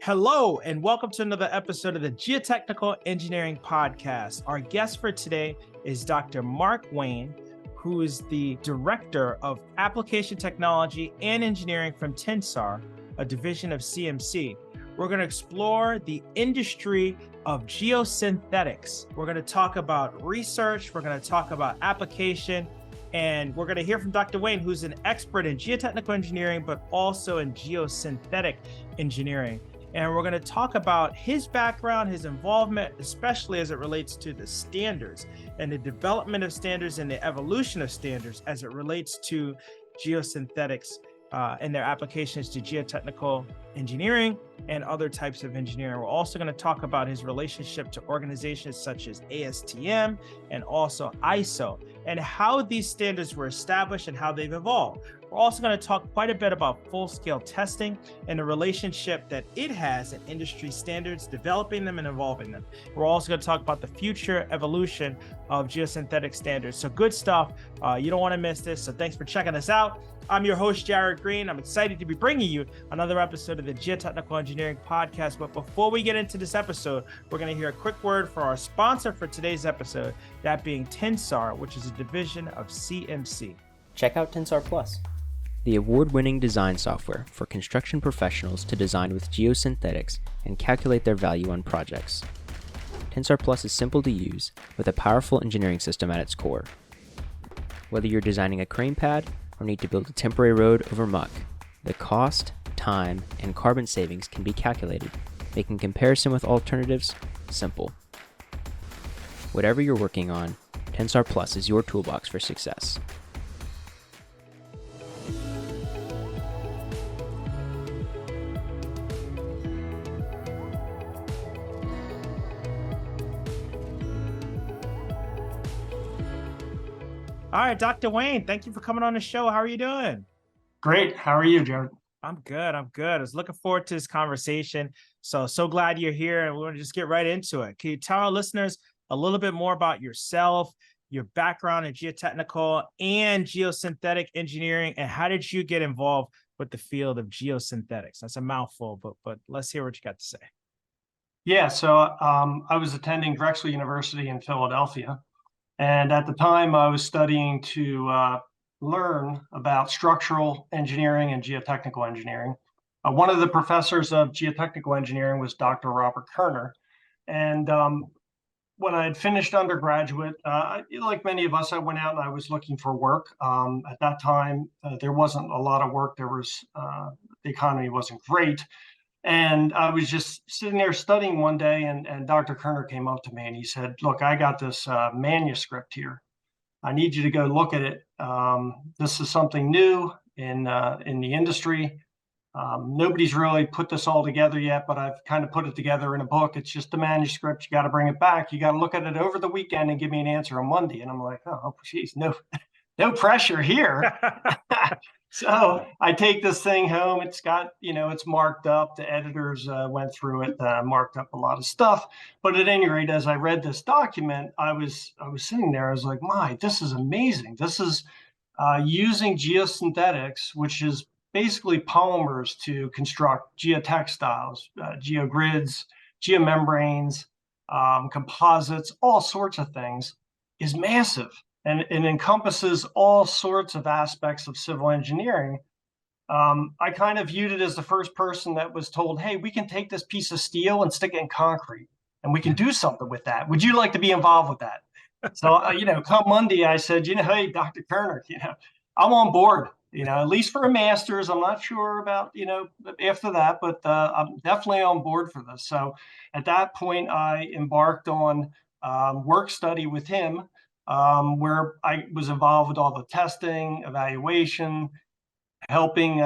Hello, and welcome to another episode of the Geotechnical Engineering Podcast. Our guest for today is Dr. Mark Wayne, who is the Director of Application Technology and Engineering from Tensar, a division of CMC. We're going to explore the industry of geosynthetics. We're going to talk about research, we're going to talk about application, and we're going to hear from Dr. Wayne, who's an expert in geotechnical engineering, but also in geosynthetic engineering. And we're going to talk about his background, his involvement, especially as it relates to the standards and the development of standards and the evolution of standards as it relates to geosynthetics and their applications to geotechnical engineering and other types of engineering. We're also going to talk about his relationship to organizations such as ASTM and also ISO and how these standards were established and how they've evolved. We're also going to talk quite a bit about full-scale testing and the relationship that it has in industry standards, developing them and evolving them. We're also going to talk about the future evolution of geosynthetic standards. So good stuff. You don't want to miss this. So thanks for checking us out. I'm your host, Jared Green. I'm excited to be bringing you another episode of the Geotechnical Engineering Podcast. But before we get into this episode, we're going to hear a quick word for our sponsor for today's episode, that being Tensar, which is a division of CMC. Check out Tensar Plus, the award-winning design software for construction professionals to design with geosynthetics and calculate their value on projects. Tensar Plus is simple to use with a powerful engineering system at its core. Whether you're designing a crane pad or need to build a temporary road over muck, the cost, time, and carbon savings can be calculated, making comparison with alternatives simple. Whatever you're working on, Tensar Plus is your toolbox for success. All right, Dr. Wayne, thank you for coming on the show. How are you doing? Great. How are you, Jared? I'm good. I was looking forward to this conversation. So glad you're here, and we want to just get right into it. Can you tell our listeners a little bit more about yourself, your background in geotechnical and geosynthetic engineering, and how did you get involved with the field of geosynthetics? That's a mouthful, but let's hear what you got to say. Yeah, so I was attending Drexel University in Philadelphia. And at the time, I was studying to learn about structural engineering and geotechnical engineering. One of the professors of geotechnical engineering was Dr. Robert Kerner. And when I had finished undergraduate, like many of us, I went out and I was looking for work. At that time, there wasn't a lot of work. The economy wasn't great. And I was just sitting there studying one day, and Dr. Kerner came up to me and he said, "Look, I got this manuscript here. I need you to go look at it. This is something new in the industry. Nobody's really put this all together yet, but I've kind of put it together in a book. It's just a manuscript. You got to bring it back. You got to look at it over the weekend and give me an answer on Monday." And I'm like, "Oh, geez, no pressure here." So I take this thing home. It's got, it's marked up. The editors went through it, marked up a lot of stuff. But at any rate, as I read this document, I was sitting there. I was like, "My, this is amazing. This is using geosynthetics, which is basically polymers to construct geotextiles, geogrids, geomembranes, composites, all sorts of things, is massive. And it encompasses all sorts of aspects of civil engineering." I kind of viewed it as the first person that was told, "Hey, we can take this piece of steel and stick it in concrete, and we can do something with that. Would you like to be involved with that?" So, come Monday, I said, "Hey, Dr. Kerner, I'm on board, at least for a master's. I'm not sure about, after that, but I'm definitely on board for this." So at that point, I embarked on work study with him, where I was involved with all the testing, evaluation, helping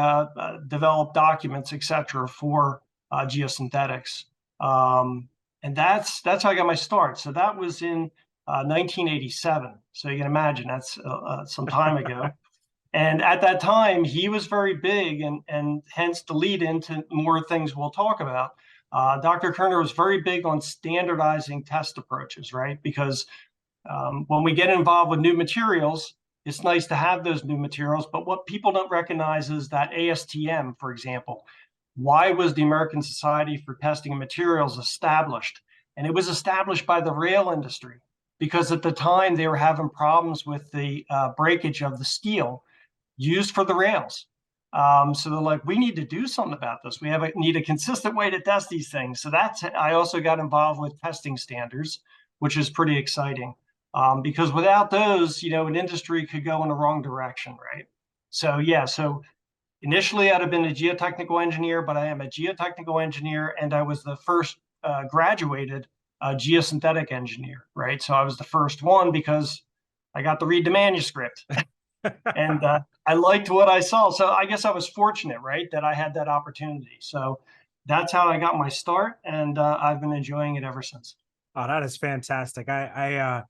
develop documents, et cetera, for geosynthetics. And that's how I got my start. So that was in 1987. So you can imagine that's some time ago. And at that time, he was very big, and hence the lead into more things we'll talk about. Dr. Kerner was very big on standardizing test approaches, right? Because when we get involved with new materials, it's nice to have those new materials, but what people don't recognize is that ASTM, for example, why was the American Society for Testing of Materials established? And it was established by the rail industry because at the time they were having problems with the breakage of the steel used for the rails. So they're like, we need to do something about this. We need a consistent way to test these things. So I also got involved with testing standards, which is pretty exciting. Because without those, an industry could go in the wrong direction, right? So initially I'd have been a geotechnical engineer, but I am a geotechnical engineer, and I was the first graduated geosynthetic engineer, right? So I was the first one because I got to read the manuscript. And I liked what I saw. So I guess I was fortunate, right, that I had that opportunity. So that's how I got my start, and I've been enjoying it ever since. Oh, that is fantastic. I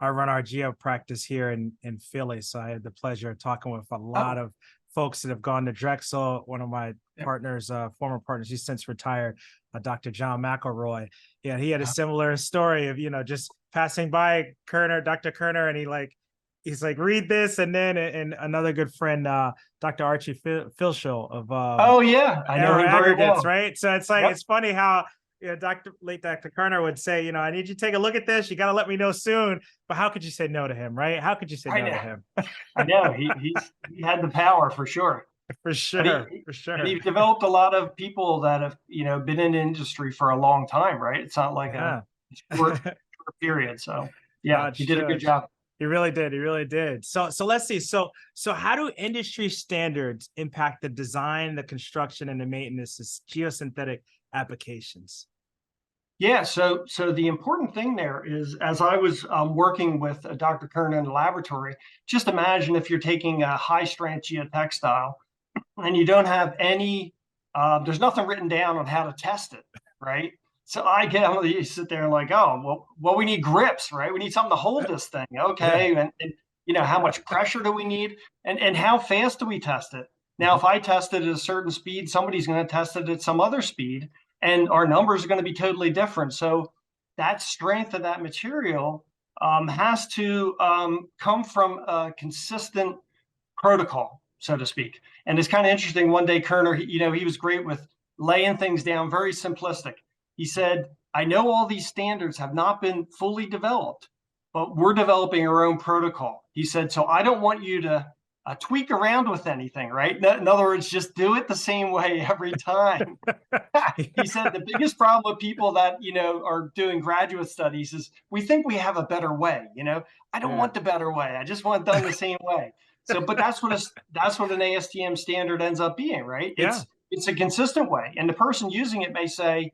run our geo practice here in Philly, so I had the pleasure of talking with a lot of folks that have gone to Drexel. One of my partners, former partners, he's since retired, Dr. John McElroy. Yeah, he had a similar story of just passing by Dr. Kerner, and he's like, read this, and then another good friend, Dr. Archie Filshel of I know him very well. Right? So it's like it's funny how late Dr. Kerner would say, I need you to take a look at this. You got to let me know soon. But how could you say no to him, right? How could you say no to him? I know he had the power for sure. For sure. And he's developed a lot of people that have been in the industry for a long time, right? It's not like a short period. So he did a good job. He really did. He really did. So let's see. So how do industry standards impact the design, the construction, and the maintenance of geosynthetic applications? Yeah. So the important thing there is, as I was working with Dr. Kerner in the laboratory, just imagine if you're taking a high strength geotextile and you don't have any, there's nothing written down on how to test it, right? So you sit there and like, well, we need grips, right? We need something to hold this thing. Okay. Yeah. And how much pressure do we need? And how fast do we test it? Now, if I test it at a certain speed, somebody's going to test it at some other speed, and our numbers are going to be totally different. So that strength of that material has to come from a consistent protocol, so to speak. And it's kind of interesting. One day, Kerner, he was great with laying things down, very simplistic. He said, I know all these standards have not been fully developed, but we're developing our own protocol. He said, so I don't want you to tweak around with anything, right? In other words, just do it the same way every time. He said the biggest problem with people that, are doing graduate studies is we think we have a better way. I don't want the better way. I just want it done the same way. So, but that's what an ASTM standard ends up being, right? Yeah. It's a consistent way. And the person using it may say,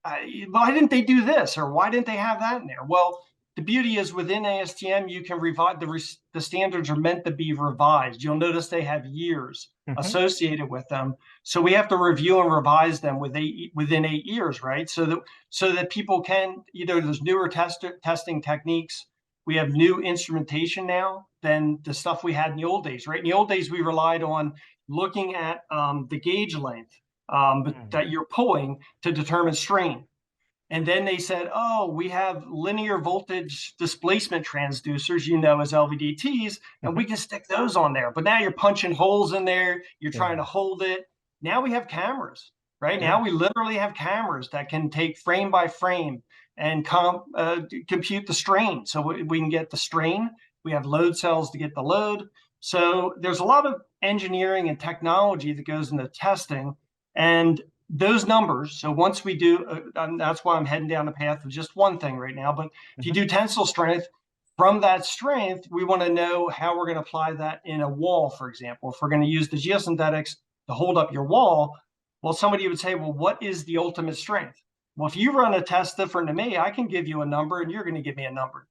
why didn't they do this? Or why didn't they have that in there? Well, the beauty is within ASTM, you can revise the standards are meant to be revised. You'll notice they have years associated with them. So we have to review and revise them within 8 years, right? So that people can, there's newer testing techniques. We have new instrumentation now than the stuff we had in the old days, right? In the old days, we relied on looking at the gauge length that you're pulling to determine strain. And then they said, we have linear voltage displacement transducers, as LVDTs, and we can stick those on there. But now you're punching holes in there. You're trying to hold it. Now we have cameras, right? Yeah. Now we literally have cameras that can take frame by frame and compute the strain. So we can get the strain. We have load cells to get the load. So there's a lot of engineering and technology that goes into testing. And those numbers, so once we do, that's why I'm heading down the path of just one thing right now, but if you do tensile strength, from that strength, we want to know how we're going to apply that in a wall, for example. If we're going to use the geosynthetics to hold up your wall, well, somebody would say, well, what is the ultimate strength? Well, if you run a test different than me, I can give you a number and you're going to give me a number.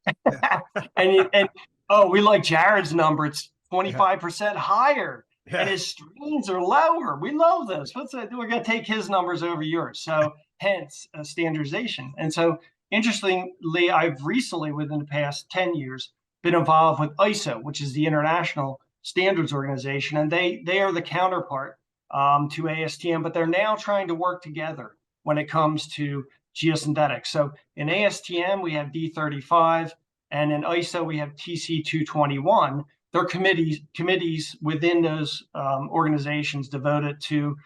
We like Jared's number. It's 25% higher. Yeah. And his strains are lower. We love this. We're going to take his numbers over yours. So hence standardization. And so interestingly, I've recently, within the past 10 years, been involved with ISO, which is the International Standards Organization. And they are the counterpart to ASTM, but they're now trying to work together when it comes to geosynthetics. So in ASTM, we have D35, and in ISO, we have TC221. There are committees within those organizations devoted to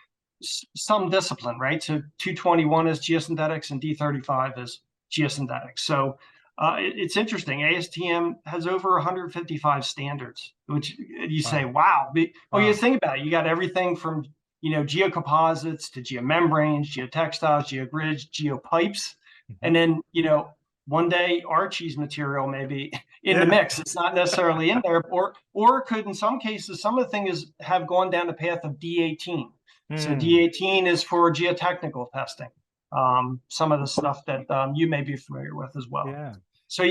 some discipline, right? So 221 is geosynthetics and D35 is geosynthetics. So it's interesting. ASTM has over 155 standards, which you say, wow. Well, you think about it. You got everything from, geocomposites to geomembranes, geotextiles, geogrids, geopipes. And then, one day Archie's material may be in the mix. It's not necessarily in there, or could, in some cases, some of the things have gone down the path of D18. So D18 is for geotechnical testing. Some of the stuff that you may be familiar with as well. Yeah. So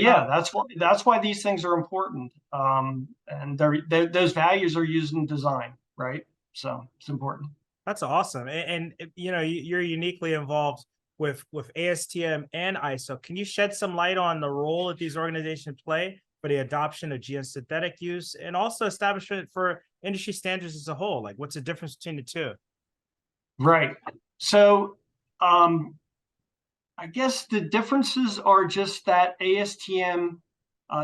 that's why these things are important, and those values are used in design, right? So it's important. That's awesome, and you're uniquely involved with ASTM and ISO. Can you shed some light on the role that these organizations play for the adoption of geosynthetic use and also establishment for industry standards as a whole? Like, what's the difference between the two? Right. So I guess the differences are just that ASTM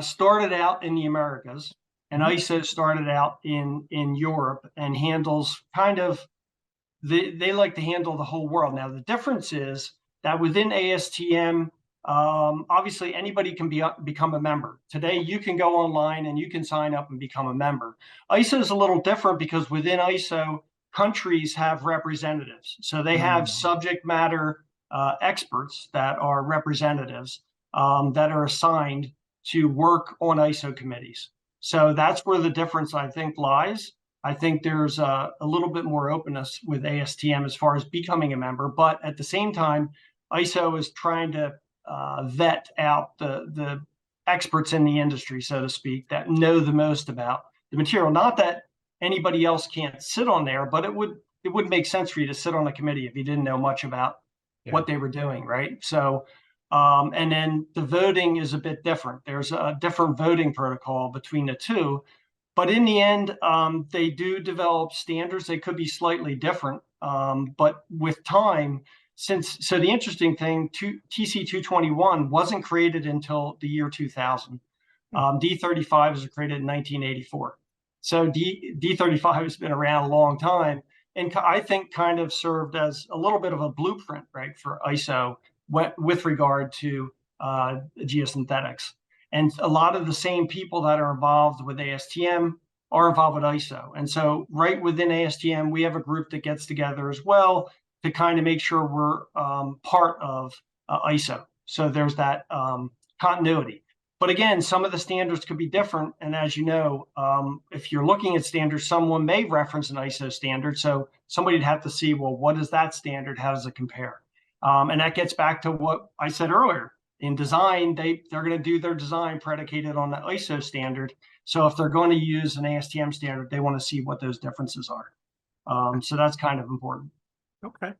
started out in the Americas and ISO started out in Europe and handles they like to handle the whole world. Now, the difference is that within ASTM, obviously anybody can become a member. Today, you can go online and you can sign up and become a member. ISO is a little different because within ISO, countries have representatives. So they have subject matter experts that are representatives that are assigned to work on ISO committees. So that's where the difference, I think, lies. I think there's a little bit more openness with ASTM as far as becoming a member, but at the same time, ISO is trying to vet out the experts in the industry, so to speak, that know the most about the material. Not that anybody else can't sit on there, but it wouldn't make sense for you to sit on a committee if you didn't know much about what they were doing, right? So, and then the voting is a bit different. There's a different voting protocol between the two. But in the end, they do develop standards. They could be slightly different, but with time, so the interesting thing, TC 221 wasn't created until the year 2000. D35 was created in 1984. So D35 has been around a long time, and I think kind of served as a little bit of a blueprint, right, for ISO with regard to geosynthetics. And a lot of the same people that are involved with ASTM are involved with ISO. And so right within ASTM, we have a group that gets together as well to kind of make sure we're part of ISO. So there's that continuity. But again, some of the standards could be different. And as you know, if you're looking at standards, someone may reference an ISO standard. So somebody'd have to see, well, what is that standard? How does it compare? And that gets back to what I said earlier. In design, they're going to do their design predicated on the ISO standard. So if they're going to use an ASTM standard, they want to see what those differences are. So that's kind of important. Okay.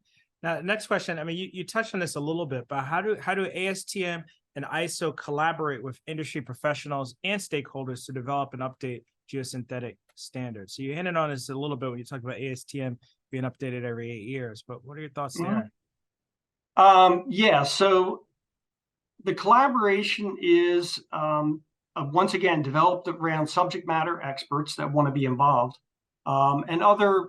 Now, next question. I mean, you touched on this a little bit, but how do ASTM and ISO collaborate with industry professionals and stakeholders to develop and update geosynthetic standards? So you hinted on this a little bit when you talked about ASTM being updated every 8 years, but what are your thoughts there? So the collaboration is, once again, developed around subject matter experts that want to be involved and other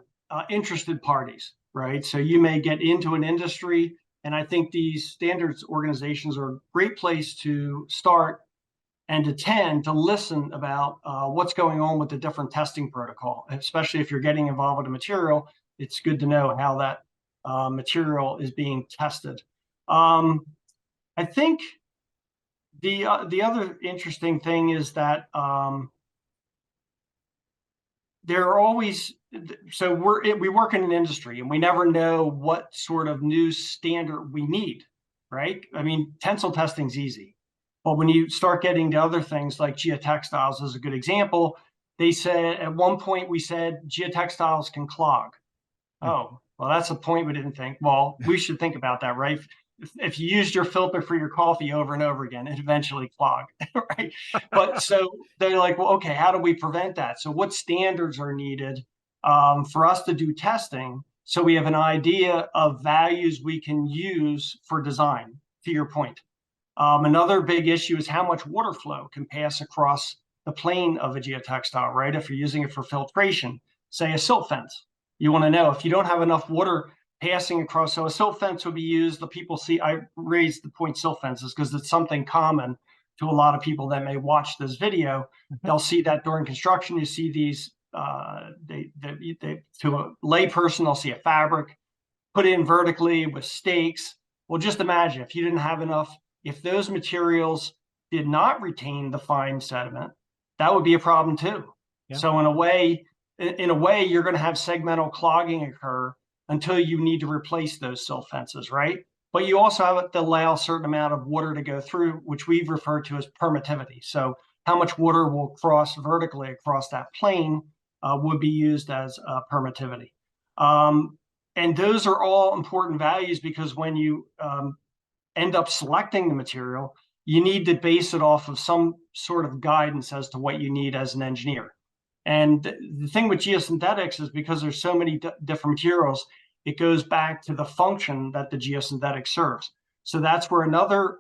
interested parties, right? So you may get into an industry, and I think these standards organizations are a great place to start and attend to listen about what's going on with the different testing protocol, especially if you're getting involved with a material. It's good to know how that material is being tested. I think the other interesting thing is that there are always, so we work in an industry and we never know what sort of new standard we need, right? I mean, tensile testing is easy, but when you start getting to other things like geotextiles is a good example. They said at one point we said geotextiles can clog. Oh, well, that's a point we didn't think. Well, we should think about that, right? If you used your filter for your coffee over and over again, it eventually clogged, right? But so they're like, well, okay, how do we prevent that? So what standards are needed for us to do testing so we have an idea of values we can use for design, to your point. Another big issue is how much water flow can pass across the plane of a geotextile, right? If you're using it for filtration, say a silt fence. You want to know if you don't have enough water passing across. So a silt fence would be used. The people see, I raised the point silt fences because it's something common to a lot of people that may watch this video. They'll see that during construction, you see these, they to a lay person, they'll see a fabric put in vertically with stakes. Well, just imagine if you didn't have enough, if those materials did not retain the fine sediment, that would be a problem too. Yeah. So in a way, you're going to have segmental clogging occur until you need to replace those silt fences, right? But you also have to allow a certain amount of water to go through, which we've referred to as permittivity. So how much water will cross vertically across that plane would be used as permittivity. And those are all important values because when you end up selecting the material, you need to base it off of some sort of guidance as to what you need as an engineer. And the thing with geosynthetics is because there's so many different materials, it goes back to the function that the geosynthetic serves. So that's where another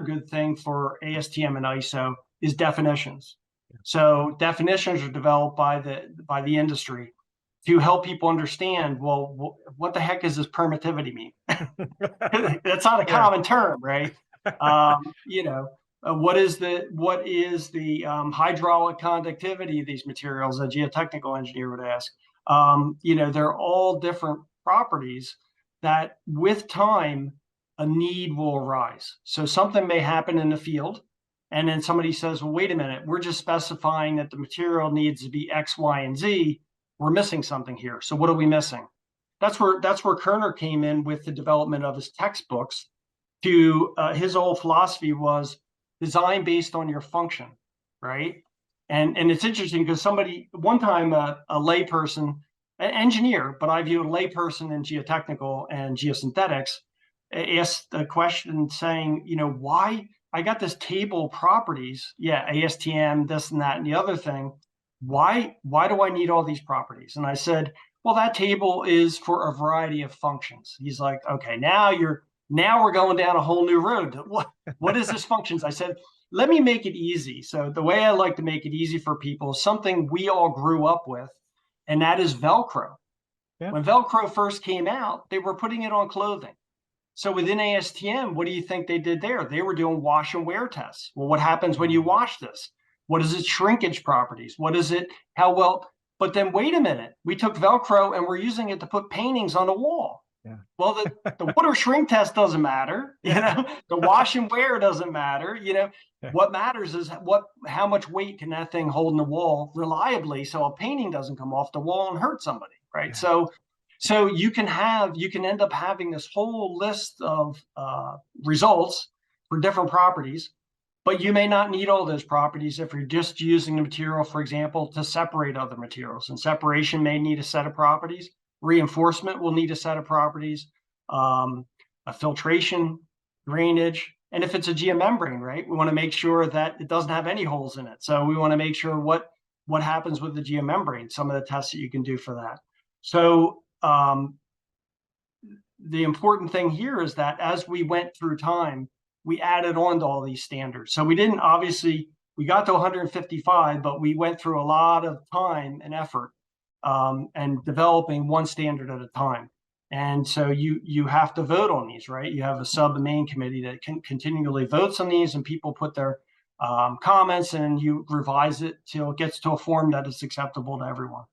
good thing for ASTM and ISO is definitions. So definitions are developed by the industry to help people understand, well, what the heck does this permittivity mean? That's not a common term, right? What is the hydraulic conductivity of these materials? A geotechnical engineer would ask. They're all different properties that with time, a need will arise. So something may happen in the field, and then somebody says, well, wait a minute, we're just specifying that the material needs to be X, Y, and Z. We're missing something here. So what are we missing? That's where Kerner came in with the development of his textbooks. His whole philosophy was design based on your function, right? And it's interesting because one time a layperson, an engineer, but I view a layperson in geotechnical and geosynthetics, asked a question saying, why I got this table of properties, ASTM, this and that and the other thing. Why do I need all these properties? And I said, well, that table is for a variety of functions. He's like, okay, now we're going down a whole new road. What is this functions? I said, let me make it easy. So the way I like to make it easy for people is something we all grew up with, and that is Velcro. Yeah. When Velcro first came out, they were putting it on clothing. So within ASTM, what do you think they did there? They were doing wash and wear tests. Well, what happens when you wash this? What is its shrinkage properties? What is it? How well? But then wait a minute. We took Velcro and we're using it to put paintings on the wall. Yeah. Well, the water shrink test doesn't matter. The wash and wear doesn't matter. What matters is how much weight can that thing hold in the wall reliably, so a painting doesn't come off the wall and hurt somebody, right? Yeah. So you can end up having this whole list of results for different properties. But you may not need all those properties if you're just using the material, for example, to separate other materials. And separation may need a set of properties. Reinforcement will need a set of properties. A filtration, drainage. And if it's a geomembrane, right, we want to make sure that it doesn't have any holes in it. So we want to make sure what happens with the geomembrane, some of the tests that you can do for that. So the important thing here is that as we went through time, we added on to all these standards. So we got to 155, but we went through a lot of time and effort and developing one standard at a time. And so you have to vote on these, right? You have a sub-main committee that continually votes on these, and people put their comments, and you revise it till it gets to a form that is acceptable to everyone.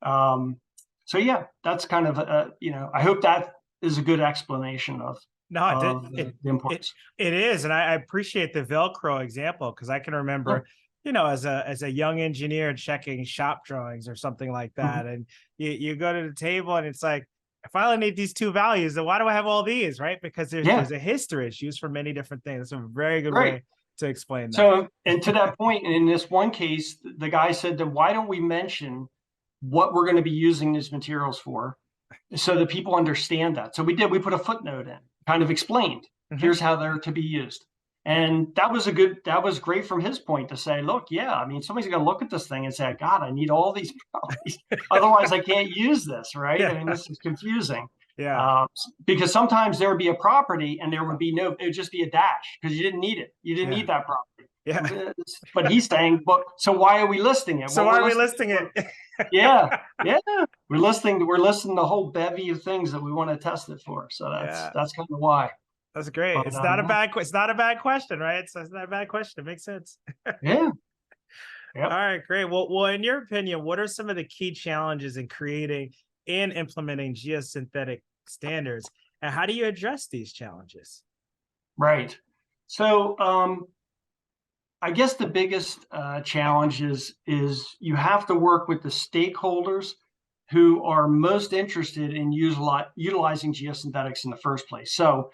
That's kind of I hope that is a good explanation of. No, the importance. It is, and I appreciate the Velcro example because I can remember, as a young engineer checking shop drawings or something like that, and you go to the table and it's like, I finally need these two values, then why do I have all these, right? Because there's a history. It's used for many different things. It's a very good way to explain that. So, and to that point, in this one case, the guy said, then why don't we mention what we're going to be using these materials for, so that people understand that? So we put a footnote in. Kind of explained, here's how they're to be used. And that was great from his point to say, look, somebody's going to look at this thing and say, God, I need all these properties. Otherwise I can't use this, right? Yeah. I mean, this is confusing. Yeah. Because sometimes there would be a property and it would just be a dash because you didn't need it. You didn't need that property. Yeah. But he's saying, but so why are we listing it? So Well, why we're are we listing listing it? yeah, yeah. We're listing the whole bevy of things that we want to test it for. So Yeah, that's kind of why. that's great. But It's not a bad. It's not a bad question, right? It's not a bad question. It makes sense. yeah, All yep. right, great. Well, in your opinion, what are some of the key challenges in creating and implementing geosynthetic standards, and how do you address these challenges? Right. So I guess the biggest challenge is you have to work with the stakeholders who are most interested in utilizing geosynthetics in the first place. So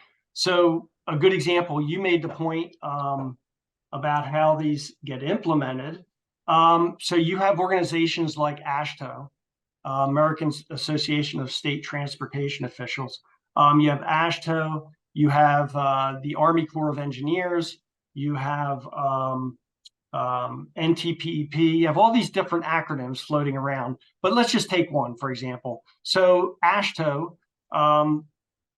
a good example, you made the point about how these get implemented. So you have organizations like ASHTO, American Association of State Transportation Officials. You have ASHTO, you have the Army Corps of Engineers, you have NTPEP, you have all these different acronyms floating around. But let's just take one, for example. So ASHTO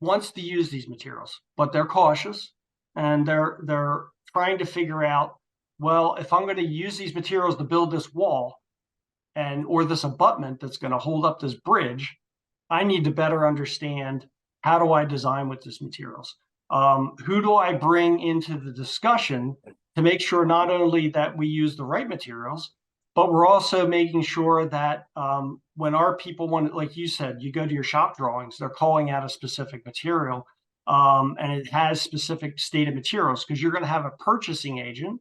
wants to use these materials, but they're cautious and they're trying to figure out, well, if I'm going to use these materials to build this wall or this abutment that's going to hold up this bridge, I need to better understand, how do I design with these materials? Who do I bring into the discussion to make sure not only that we use the right materials, but we're also making sure that when our people want, like you said, you go to your shop drawings, they're calling out a specific material, and it has specific stated materials, because you're going to have a purchasing agent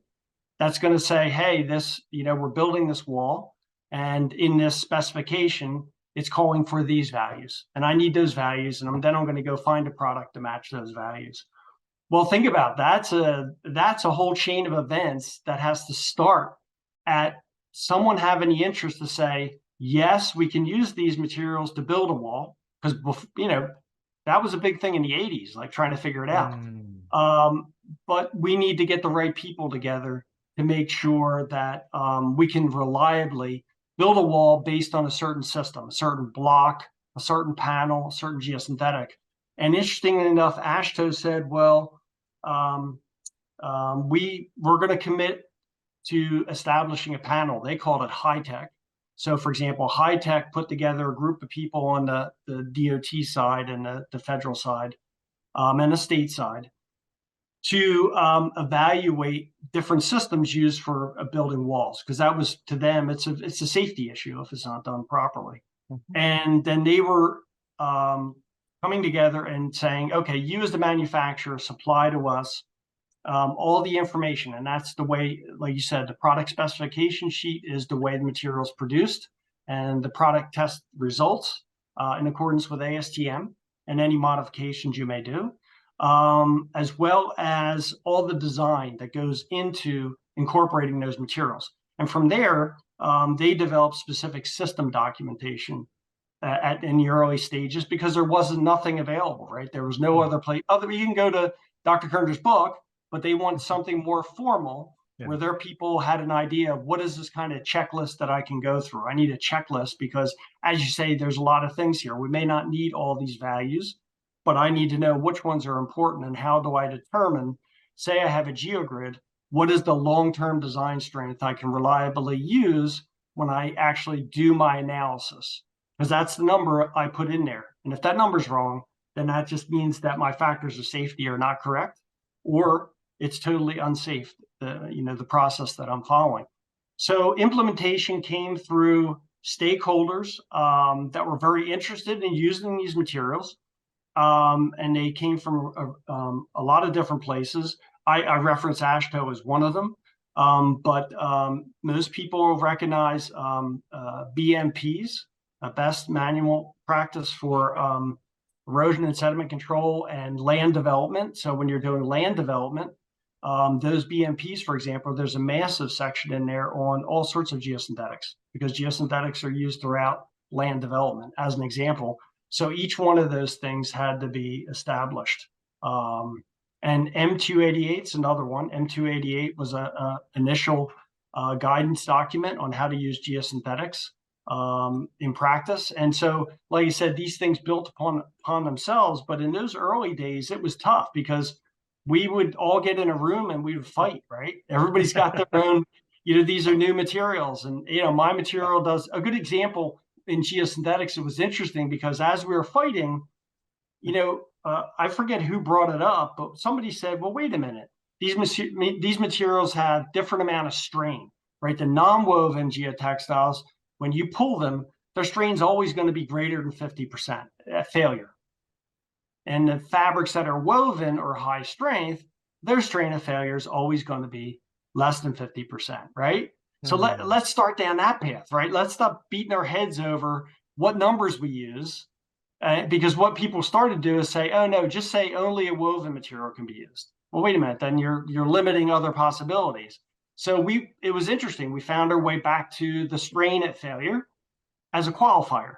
that's going to say, hey, we're building this wall, and in this specification, it's calling for these values, and I need those values, and then I'm going to go find a product to match those values. Well, think about that's a whole chain of events that has to start at someone having the interest to say, yes, we can use these materials to build a wall, because that was a big thing in the 80s, like trying to figure it out. But we need to get the right people together to make sure that we can reliably build a wall based on a certain system, a certain block, a certain panel, a certain geosynthetic. And interestingly enough, ASHTO said, well, we're going to commit to establishing a panel. They called it high tech. So, for example, high tech put together a group of people on the DOT side and the federal side and the state side to evaluate different systems used for building walls, because that was, to them, it's a safety issue if it's not done properly. Mm-hmm. And then they were coming together and saying, okay, you as the manufacturer supply to us all the information, and that's the way, like you said, the product specification sheet is the way the material is produced, and the product test results in accordance with ASTM and any modifications you may do, as well as all the design that goes into incorporating those materials. And from there, they develop specific system documentation in the early stages, because there wasn't nothing available, right? There was no other place. You can go to Dr. Kerner's book, but they want something more formal, where their people had an idea of, what is this kind of checklist that I can go through? I need a checklist because, as you say, there's a lot of things here. We may not need all these values, but I need to know which ones are important, and how do I determine, say I have a geogrid, what is the long-term design strength I can reliably use when I actually do my analysis? Because that's the number I put in there. And if that number's wrong, then that just means that my factors of safety are not correct, or it's totally unsafe, the process that I'm following. So implementation came through stakeholders that were very interested in using these materials, and they came from a lot of different places. I reference ASHTO as one of them, but most people recognize BMPs, best manual practice for erosion and sediment control and land development. So when you're doing land development, those BMPs, for example, there's a massive section in there on all sorts of geosynthetics, because geosynthetics are used throughout land development, as an example. So each one of those things had to be established. And M288 is another one. M288 was an initial guidance document on how to use geosynthetics in practice. And so, like you said, these things built upon themselves. But in those early days, it was tough, because we would all get in a room and we would fight, right? Everybody's got their own, these are new materials. And, my material does a good example in geosynthetics. It was interesting because as we were fighting, I forget who brought it up, but somebody said, well, wait a minute. These materials have different amount of strain, right? The non-woven geotextiles, when you pull them, their strain's always going to be greater than 50% failure. And the fabrics that are woven or high strength, their strain of failure is always going to be less than 50%, right? So let's start down that path, right? Let's stop beating our heads over what numbers we use. Because what people started to do is say, oh, no, just say only a woven material can be used. Well, wait a minute, then you're limiting other possibilities. So it was interesting. We found our way back to the strain at failure as a qualifier,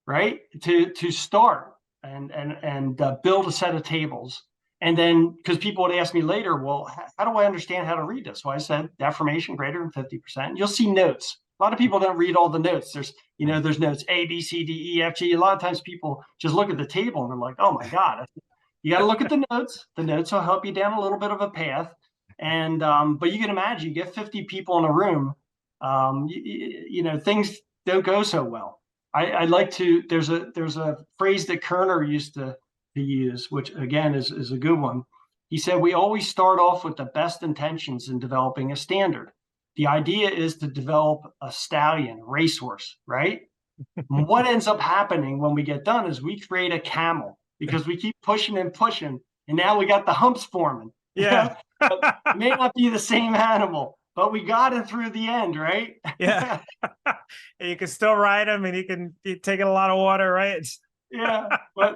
right? To start and build a set of tables. And then, because people would ask me later, well, how do I understand how to read this? Well, I said deformation greater than 50%. You'll see notes. A lot of people don't read all the notes. There's notes A, B, C, D, E, F, G. A lot of times people just look at the table and they're like, oh my God. You got to look at the notes. The notes will help you down a little bit of a path. And, but you can imagine, you get 50 people in a room, things don't go so well. I like to, there's a phrase that Kerner used to use, which again is a good one. He said, we always start off with the best intentions in developing a standard. The idea is to develop a stallion, racehorse, right? What ends up happening when we get done is we create a camel because we keep pushing and pushing, and now we got the humps forming. Yeah. It may not be the same animal, but we got it through the end, right? Yeah. You can still ride them, and you can be taking a lot of water, right? Yeah, but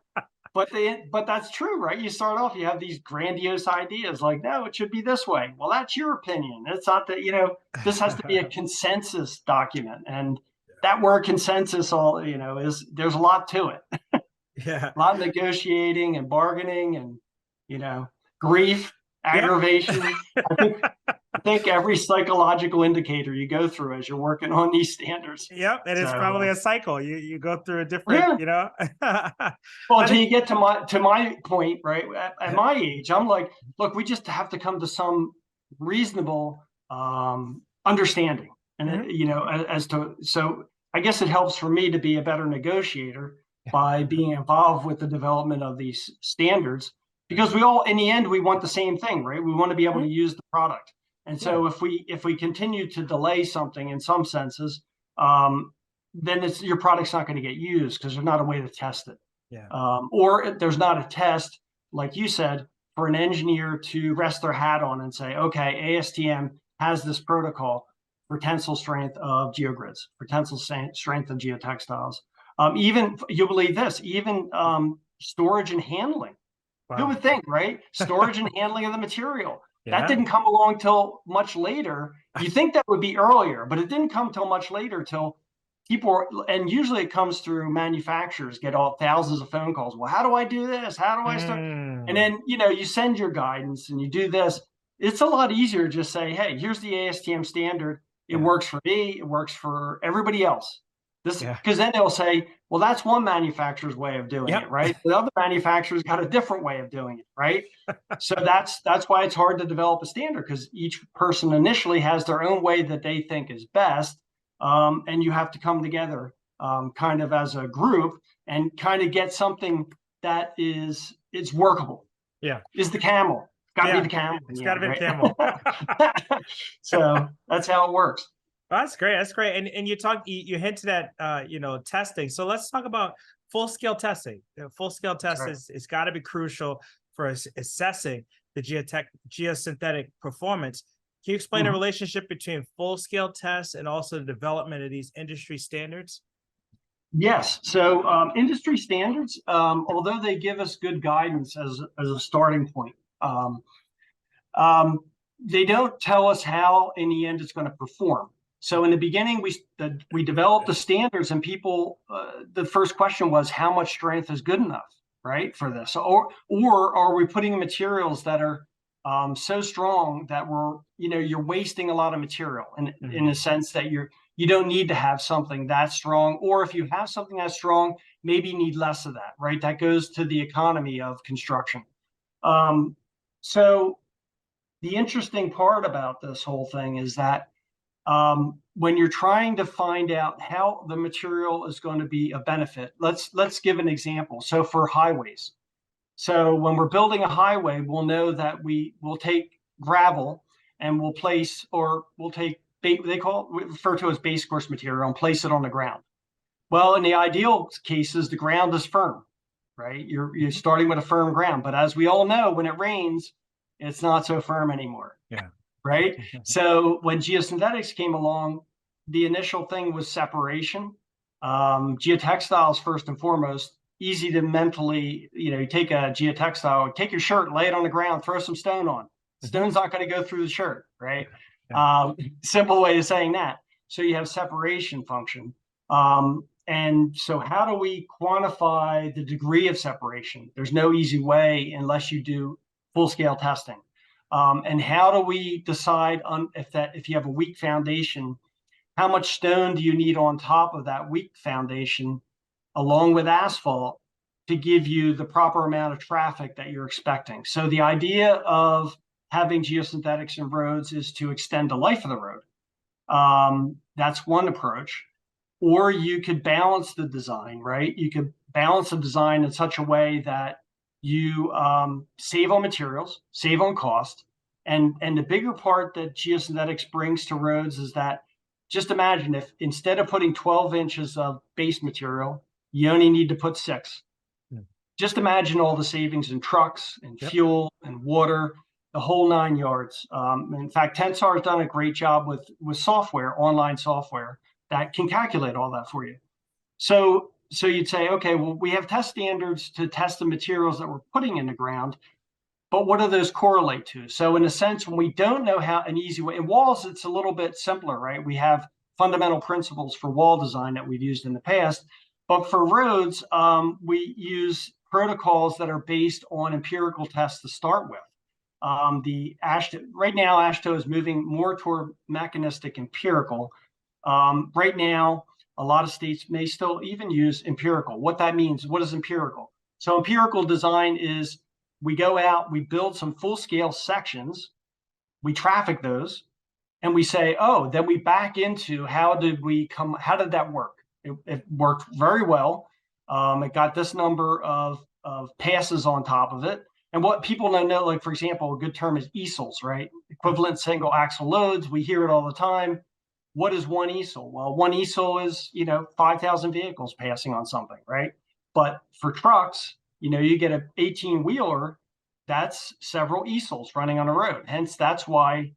that's true, right? You start off, you have these grandiose ideas like, no, it should be this way. Well, that's your opinion. It's not that, this has to be a consensus document. And that word consensus, there's a lot to it. Yeah. A lot of negotiating and bargaining and, grief, aggravation. I think every psychological indicator you go through as you're working on these standards. Yep, and it's probably a cycle. You go through a different, Well, until you get to my point, right? At my age, I'm like, look, we just have to come to some reasonable understanding, and as to. So I guess it helps for me to be a better negotiator by being involved with the development of these standards, because we all, in the end, we want the same thing, right? We want to be able to use the product. And so if we continue to delay something in some senses, then your product's not going to get used because there's not a way to test it. Yeah. Or there's not a test, like you said, for an engineer to rest their hat on and say, okay, ASTM has this protocol for tensile strength of geogrids, for tensile strength of geotextiles. Even, you'll believe this, even storage and handling. Wow. Who would think, right? Storage and handling of the material. Yeah. That didn't come along till much later. You think that would be earlier, but it didn't come till much later, till people, and usually it comes through manufacturers, get all thousands of phone calls. Well, how do I do this? How do I start? And then, you send your guidance and you do this. It's a lot easier to just say, hey, here's the ASTM standard. It works for me. It works for everybody else. Because then they'll say, well, that's one manufacturer's way of doing it, right? The other manufacturer's got a different way of doing it, right? So that's why it's hard to develop a standard, because each person initially has their own way that they think is best, and you have to come together kind of as a group and kind of get something that it's workable. Yeah, is the camel. It's got to be the camel. It's got to be the camel. So that's how it works. That's great. That's great. And you hinted at, testing. So let's talk about full-scale testing. Full-scale test is got to be crucial for assessing the geosynthetic performance. Can you explain the relationship between full-scale tests and also the development of these industry standards? Yes. So industry standards, although they give us good guidance as a starting point, they don't tell us how in the end it's going to perform. So in the beginning, we developed the standards, and people, the first question was, how much strength is good enough, right, for this? Or are we putting materials that are so strong that you're wasting a lot of material in a sense that you don't need to have something that strong, or if you have something that's strong, maybe you need less of that, right? That goes to the economy of construction. So the interesting part about this whole thing is that when you're trying to find out how the material is going to be a benefit, let's give an example. So for highways, so when we're building a highway, we'll know that we will take gravel and we'll place, or we'll take, they refer to as base course material, and place it on the ground. Well, in the ideal cases, the ground is firm, right? You're starting with a firm ground, but as we all know, when it rains, it's not so firm anymore. Yeah. Right. So when geosynthetics came along, the initial thing was separation. Geotextiles, first and foremost, easy to mentally, you take a geotextile, take your shirt, lay it on the ground, throw some stone on. Stone's not going to go through the shirt, right? Simple way of saying that. So you have separation function. And so how do we quantify the degree of separation? There's no easy way unless you do full-scale testing. And how do we decide on if you have a weak foundation, how much stone do you need on top of that weak foundation, along with asphalt, to give you the proper amount of traffic that you're expecting? So the idea of having geosynthetics in roads is to extend the life of the road. That's one approach. Or you could balance the design, right? You could balance the design in such a way that you save on materials, save on cost. And the bigger part that geosynthetics brings to roads is that, just imagine if instead of putting 12 inches of base material, you only need to put 6. Just imagine all the savings in trucks and fuel and water, the whole 9 yards. In fact, Tensar has done a great job with software, online software, that can calculate all that for you. So you'd say, okay, well, we have test standards to test the materials that we're putting in the ground, but what do those correlate to? So in a sense, when we don't know how an easy way, in walls, it's a little bit simpler, right? We have fundamental principles for wall design that we've used in the past, but for roads, we use protocols that are based on empirical tests to start with. Right now, ASTO is moving more toward mechanistic empirical. Right now, a lot of states may still even use empirical. What that means, what is empirical? So empirical design is we go out, we build some full-scale sections, we traffic those, and we say, oh, then we back into how did that work? It worked very well. It got this number of passes on top of it. And what people don't know, like, for example, a good term is ESLs, right? Equivalent single axle loads. We hear it all the time. What is one ESL? Well, one ESL is, 5,000 vehicles passing on something, right? But for trucks, you get an 18-wheeler, that's several ESLs running on a road. Hence, that's why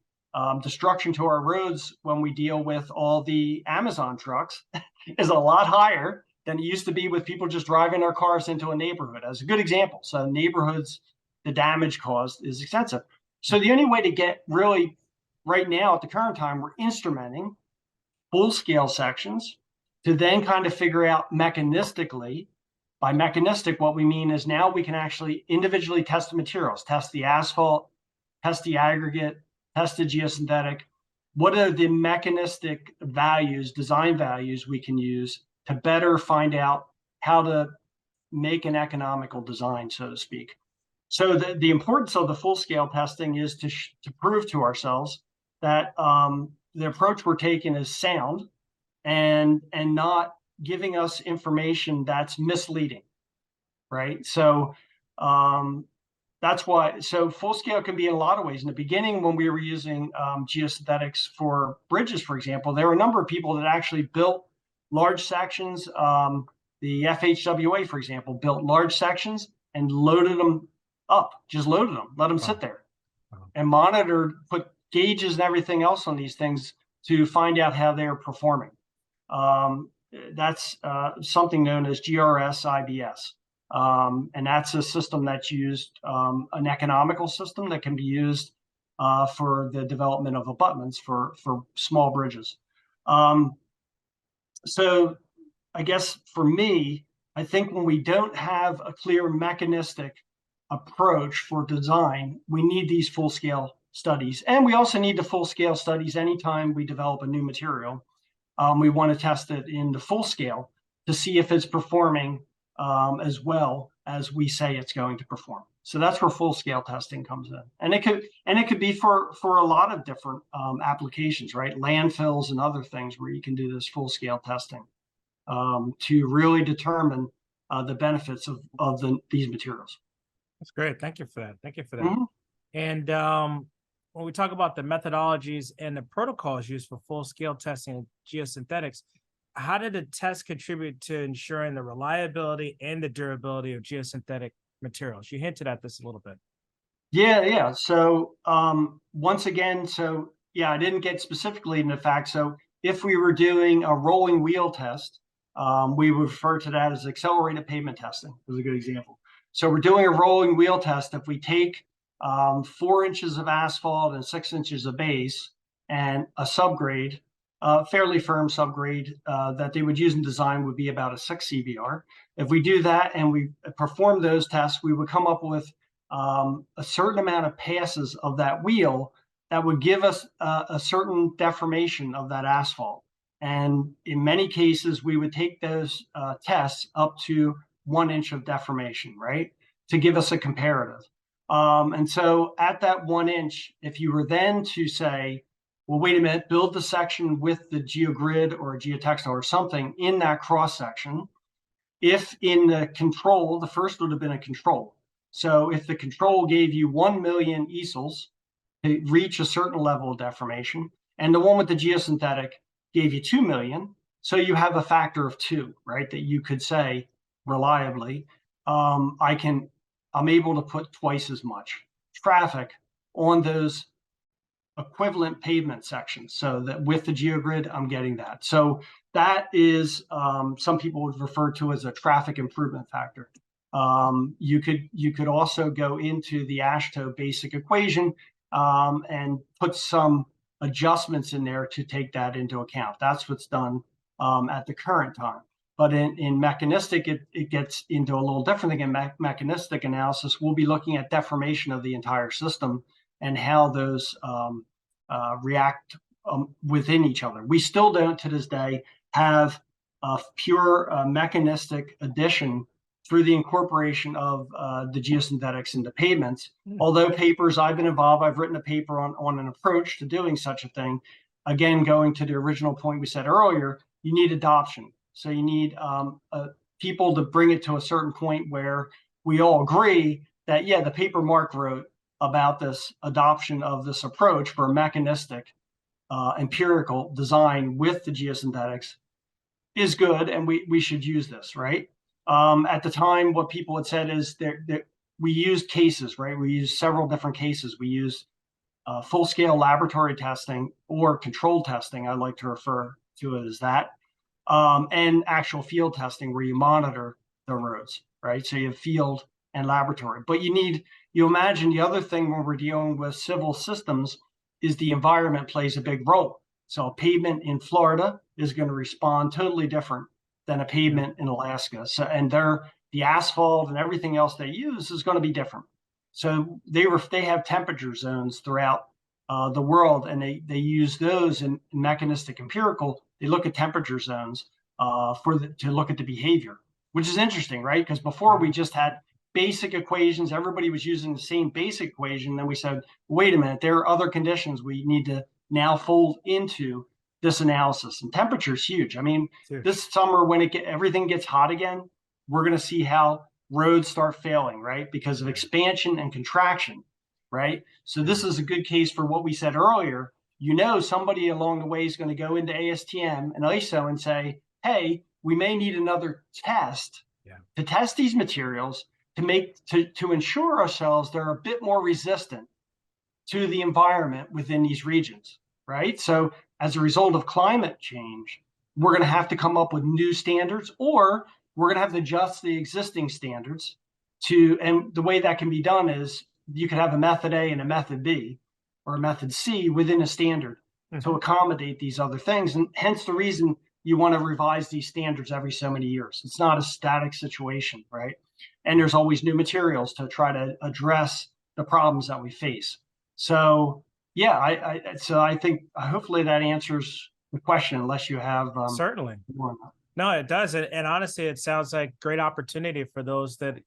destruction to our roads when we deal with all the Amazon trucks is a lot higher than it used to be with people just driving their cars into a neighborhood, as a good example. So neighborhoods, the damage caused is extensive. So the only way to get really, right now at the current time, we're instrumenting full-scale sections to then kind of figure out mechanistically. By mechanistic, what we mean is now we can actually individually test the materials, test the asphalt, test the aggregate, test the geosynthetic. What are the mechanistic values, design values we can use to better find out how to make an economical design, so to speak? So the importance of the full-scale testing is to prove to ourselves that the approach we're taking is sound and not giving us information that's misleading, right? So that's why. So full scale can be in a lot of ways. In the beginning, when we were using geosynthetics for bridges, for example, there were a number of people that actually built large sections. The FHWA, for example, built large sections and loaded them up, just loaded them, let them sit there, and monitored, put gauges and everything else on these things to find out how they're performing. That's something known as GRS-IBS. And that's a system that's used, an economical system that can be used for the development of abutments for small bridges. So I guess for me, I think when we don't have a clear mechanistic approach for design, we need these full-scale studies. And we also need the full-scale studies anytime we develop a new material. We want to test it in the full scale to see if it's performing as well as we say it's going to perform. So that's where full scale testing comes in, and it could be for a lot of different applications, right? Landfills and other things where you can do this full scale testing to really determine the benefits of these materials. That's great. Thank you for that. Thank you for that. Mm-hmm. And when we talk about the methodologies and the protocols used for full scale testing of geosynthetics, how did the test contribute to ensuring the reliability and the durability of geosynthetic materials? You hinted at this a little bit. Yeah. So once again, I didn't get specifically into facts. So if we were doing a rolling wheel test, we would refer to that as accelerated pavement testing. Is a good example. So we're doing a rolling wheel test. If we take 4 inches of asphalt and 6 inches of base and a subgrade, fairly firm subgrade that they would use in design would be about a 6 CBR. If we do that and we perform those tests, we would come up with a certain amount of passes of that wheel that would give us a certain deformation of that asphalt. And in many cases, we would take those tests up to 1 inch of deformation, right, to give us a comparative. And so at that 1 inch, if you were then to say, well, wait a minute, build the section with the geogrid or a geotextile or something in that cross section, if in the control, the first would have been a control. So if the control gave you 1 million easels to reach a certain level of deformation, and the one with the geosynthetic gave you 2 million, so you have a factor of 2, right? That you could say reliably, I'm able to put twice as much traffic on those equivalent pavement sections. So that with the geogrid, I'm getting that. So that is some people would refer to as a traffic improvement factor. You could also go into the ASTO basic equation and put some adjustments in there to take that into account. That's what's done at the current time. But in mechanistic, it gets into a little different thing. In mechanistic analysis, we'll be looking at deformation of the entire system and how those react within each other. We still don't, to this day, have a pure mechanistic addition through the incorporation of the geosynthetics into pavements. Although papers, I've been involved, I've written a paper on an approach to doing such a thing. Again, going to the original point we said earlier, you need adoption. So you need people to bring it to a certain point where we all agree that, yeah, the paper Mark wrote about this adoption of this approach for a mechanistic empirical design with the geosynthetics is good, and we should use this, right? At the time, what people had said is that we used cases, right? We used several different cases. We used full-scale laboratory testing or controlled testing, I like to refer to it as that, and actual field testing where you monitor the roads, right? So you have field and laboratory. But you imagine the other thing when we're dealing with civil systems is the environment plays a big role. So a pavement in Florida is going to respond totally different than a pavement in Alaska. So, and the asphalt and everything else they use is going to be different. So they have temperature zones throughout the world, and they use those in mechanistic empirical. They look at temperature zones to look at the behavior, which is interesting, right? Because before we just had basic equations, everybody was using the same basic equation. Then we said, wait a minute, there are other conditions we need to now fold into this analysis, and temperature is huge. I mean, this summer when everything gets hot again, we're going to see how roads start failing, right? Because of expansion and contraction, right? So this is a good case for what we said earlier. Somebody along the way is going to go into ASTM and ISO and say, hey, we may need another test to test these materials to ensure ourselves they're a bit more resistant to the environment within these regions, right? So as a result of climate change, we're going to have to come up with new standards, or we're going to have to adjust the existing standards and the way that can be done is you could have a method A and a method B or a method C within a standard to accommodate these other things. And hence the reason you want to revise these standards every so many years. It's not a static situation, right? And there's always new materials to try to address the problems that we face. So yeah, I think hopefully that answers the question, unless you have certainly more. No, it does. And honestly, it sounds like great opportunity for those that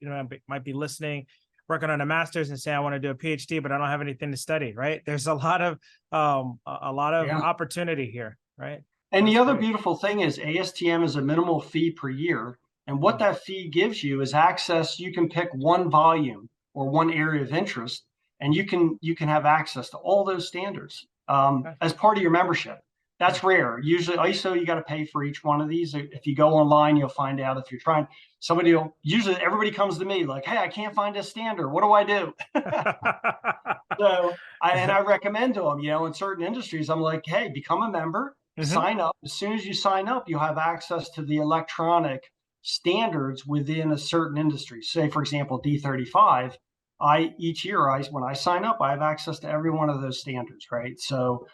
might be listening working on a master's and say I want to do a PhD, but I don't have anything to study, right? There's a lot of opportunity here, right? And That's the other great. beautiful thing is ASTM is a minimal fee per year. And what that fee gives you is access. You can pick one volume or one area of interest, and you can have access to all those standards as part of your membership. That's rare. Usually ISO, you got to pay for each one of these. If you go online, you'll find out. If you're trying, usually everybody comes to me like, hey, I can't find a standard. What do I do? So I recommend to them, in certain industries, I'm like, hey, become a member, sign up. As soon as you sign up, you'll have access to the electronic standards within a certain industry. Say, for example, D35. Each year, when I sign up, I have access to every one of those standards, right? So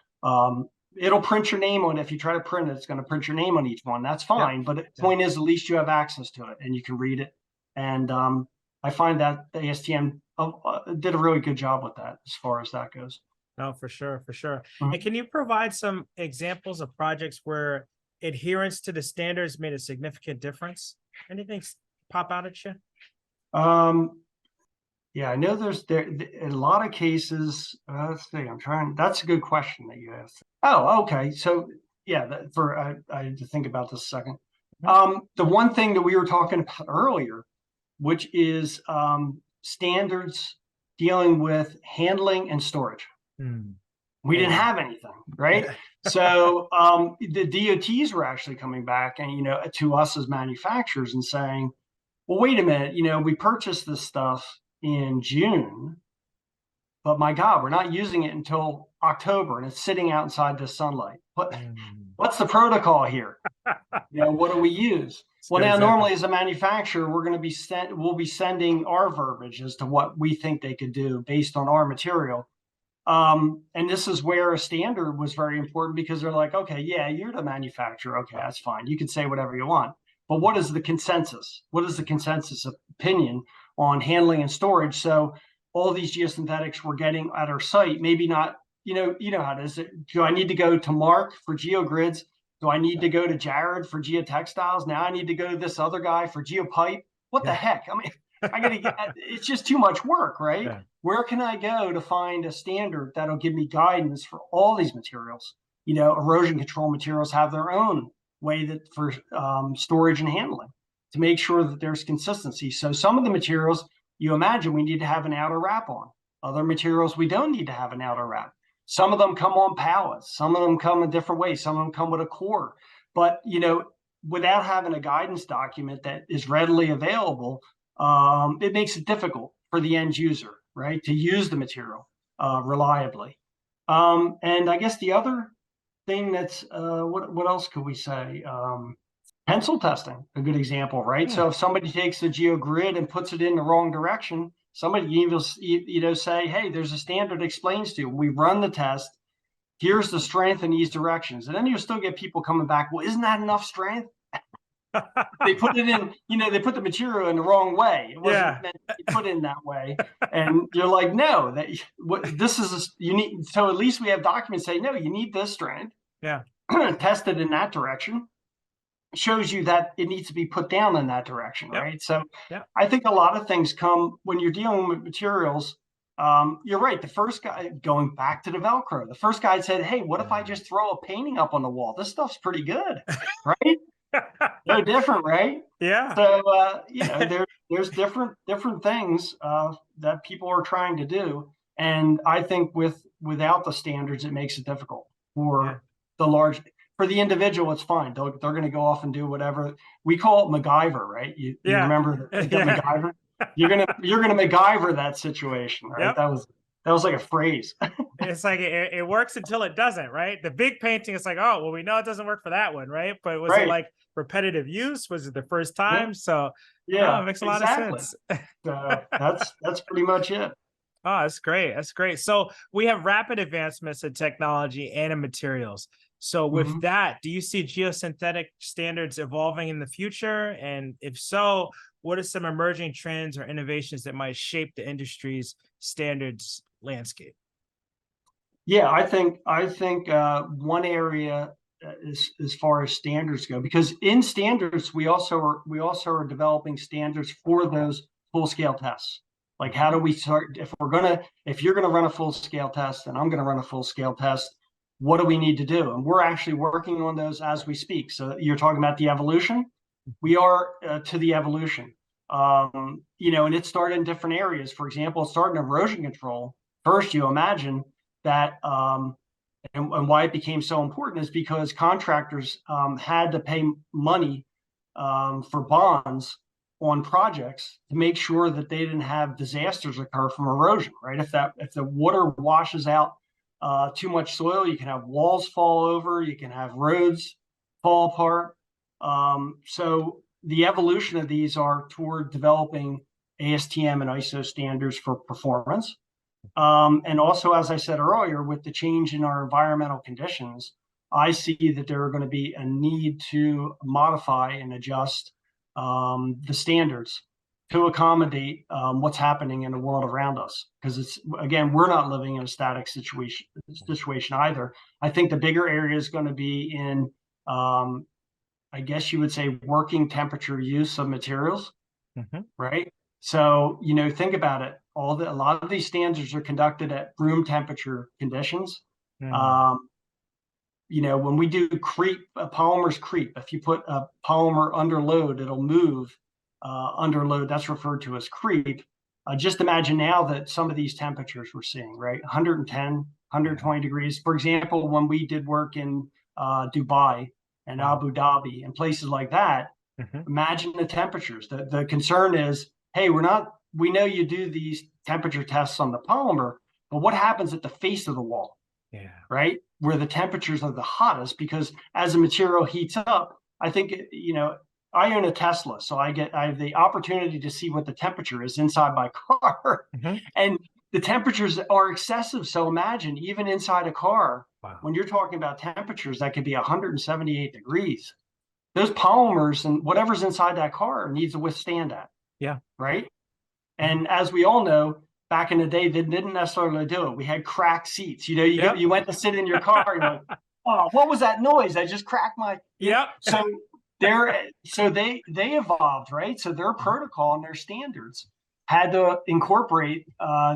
it'll print your name on it. If you try to print it, it's going to print your name on each one. That's fine. But the point is, at least you have access to it and you can read it. And I find that the ASTM did a really good job with that as far as that goes. No, for sure, for sure. And can you provide some examples of projects where adherence to the standards made a significant difference? Anything pop out at you? Yeah, I know there's in a lot of cases. Let's see. That's a good question that you asked. Oh, okay. So yeah, I had to think about this a second. The one thing that we were talking about earlier, which is standards dealing with handling and storage. We didn't have anything, right? So the DOTs were actually coming back and to us as manufacturers and saying, well, wait a minute, we purchased this stuff in June, but my God, we're not using it until October and it's sitting outside the sunlight. What's the protocol here? What do we use? Well, now normally as a manufacturer, we'll be sending our verbiage as to what we think they could do based on our material. And this is where a standard was very important because they're like, okay, yeah, you're the manufacturer. Okay, that's fine. You can say whatever you want. But what is the consensus? What is the consensus opinion on handling and storage? So all these geosynthetics we're getting at our site, maybe not, you know how it is. Do I need to go to Mark for geogrids? Do I need to go to Jared for geotextiles? Now I need to go to this other guy for geopipe. What the heck? I mean, it's just too much work, right? Yeah. Where can I go to find a standard that'll give me guidance for all these materials? Erosion control materials have their own way that for storage and handling to make sure that there's consistency. So some of the materials you imagine we need to have an outer wrap on. Other materials we don't need to have an outer wrap. Some of them come on pallets. Some of them come in different ways. Some of them come with a core. But without having a guidance document that is readily available, it makes it difficult for the end user, right, to use the material reliably. And I guess the other thing that's what else could we say? Pencil testing, a good example, right? So if somebody takes a geogrid and puts it in the wrong direction, somebody even say, hey, there's a standard explains to you. We run the test. Here's the strength in these directions. And then you'll still get people coming back, well, isn't that enough strength? They put it in, they put the material in the wrong way. It wasn't meant to be put in that way. And you're like, no, this is unique. So at least we have documents say, no, you need this strength. Yeah. Test it in that direction. Shows you that it needs to be put down in that direction, right? So I think a lot of things come when you're dealing with materials. You're right. The first guy, going back to the Velcro, the first guy said, hey, what if I just throw a painting up on the wall? This stuff's pretty good, right? No different, right? Yeah. So there's different things that people are trying to do, and I think without the standards, it makes it difficult for the large. For the individual, it's fine. They're going to go off and do whatever. We call it MacGyver, right? You remember MacGyver? You're gonna MacGyver that situation, right? That was like a phrase. It's like it works until it doesn't, right? The big painting is like, oh, well, we know it doesn't work for that one, right? But was it like repetitive use? Was it the first time? So it makes a lot of sense. So that's pretty much it. Oh, that's great. That's great. So we have rapid advancements in technology and in materials. So with that, do you see geosynthetic standards evolving in the future? And if so, what are some emerging trends or innovations that might shape the industry's standards landscape? Yeah, I think one area as far as standards go, because in standards we also are developing standards for those full scale tests. Like, how do we start, if you're gonna run a full scale test and I'm gonna run a full scale test, what do we need to do? And we're actually working on those as we speak. So you're talking about the evolution. We are to the evolution. And it started in different areas. For example, it started in erosion control. First, you imagine that, and why it became so important is because contractors had to pay money for bonds on projects to make sure that they didn't have disasters occur from erosion, right? If the water washes out too much soil, you can have walls fall over, you can have roads fall apart. So the evolution of these are toward developing ASTM and ISO standards for performance. And also, as I said earlier, with the change in our environmental conditions, I see that there are going to be a need to modify and adjust the standards to accommodate what's happening in the world around us. Because we're not living in a static situation either. I think the bigger area is going to be in, I guess you would say, working temperature use of materials, right? So, think about it. A lot of these standards are conducted at room temperature conditions. When we do creep, polymers creep. If you put a polymer under load, it'll move under load. That's referred to as creep. Just imagine now that some of these temperatures we're seeing, right? 110, 120 degrees. For example, when we did work in Dubai and Abu Dhabi and places like that, imagine the temperatures. The concern is, hey, we know you do these temperature tests on the polymer, but what happens at the face of the wall? Yeah. Right? Where the temperatures are the hottest, because as the material heats up, I think, I own a Tesla, so I have the opportunity to see what the temperature is inside my car. And the temperatures are excessive. So imagine, even inside a car, when you're talking about temperatures that could be 178 degrees, those polymers and whatever's inside that car needs to withstand that. Yeah. Right. And as we all know, back in the day, they didn't necessarily do it. We had cracked seats. You went to sit in your car, you're like, oh, what was that noise? I just cracked my. Yeah. So they evolved, right? So their protocol and their standards had to incorporate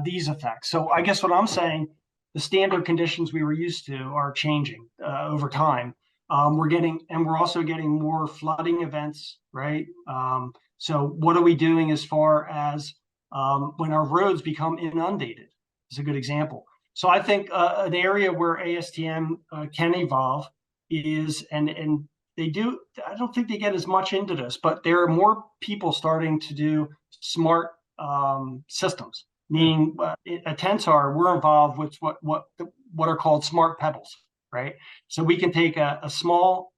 these effects. So I guess what I'm saying, the standard conditions we were used to are changing over time. We're also getting more flooding events, right? So what are we doing as far as when our roads become inundated? Is a good example. So I think an area where ASTM can evolve is, and they do, I don't think they get as much into this, but there are more people starting to do smart systems. Meaning at Tensar, we're involved with what are called smart pebbles, right? So we can take a small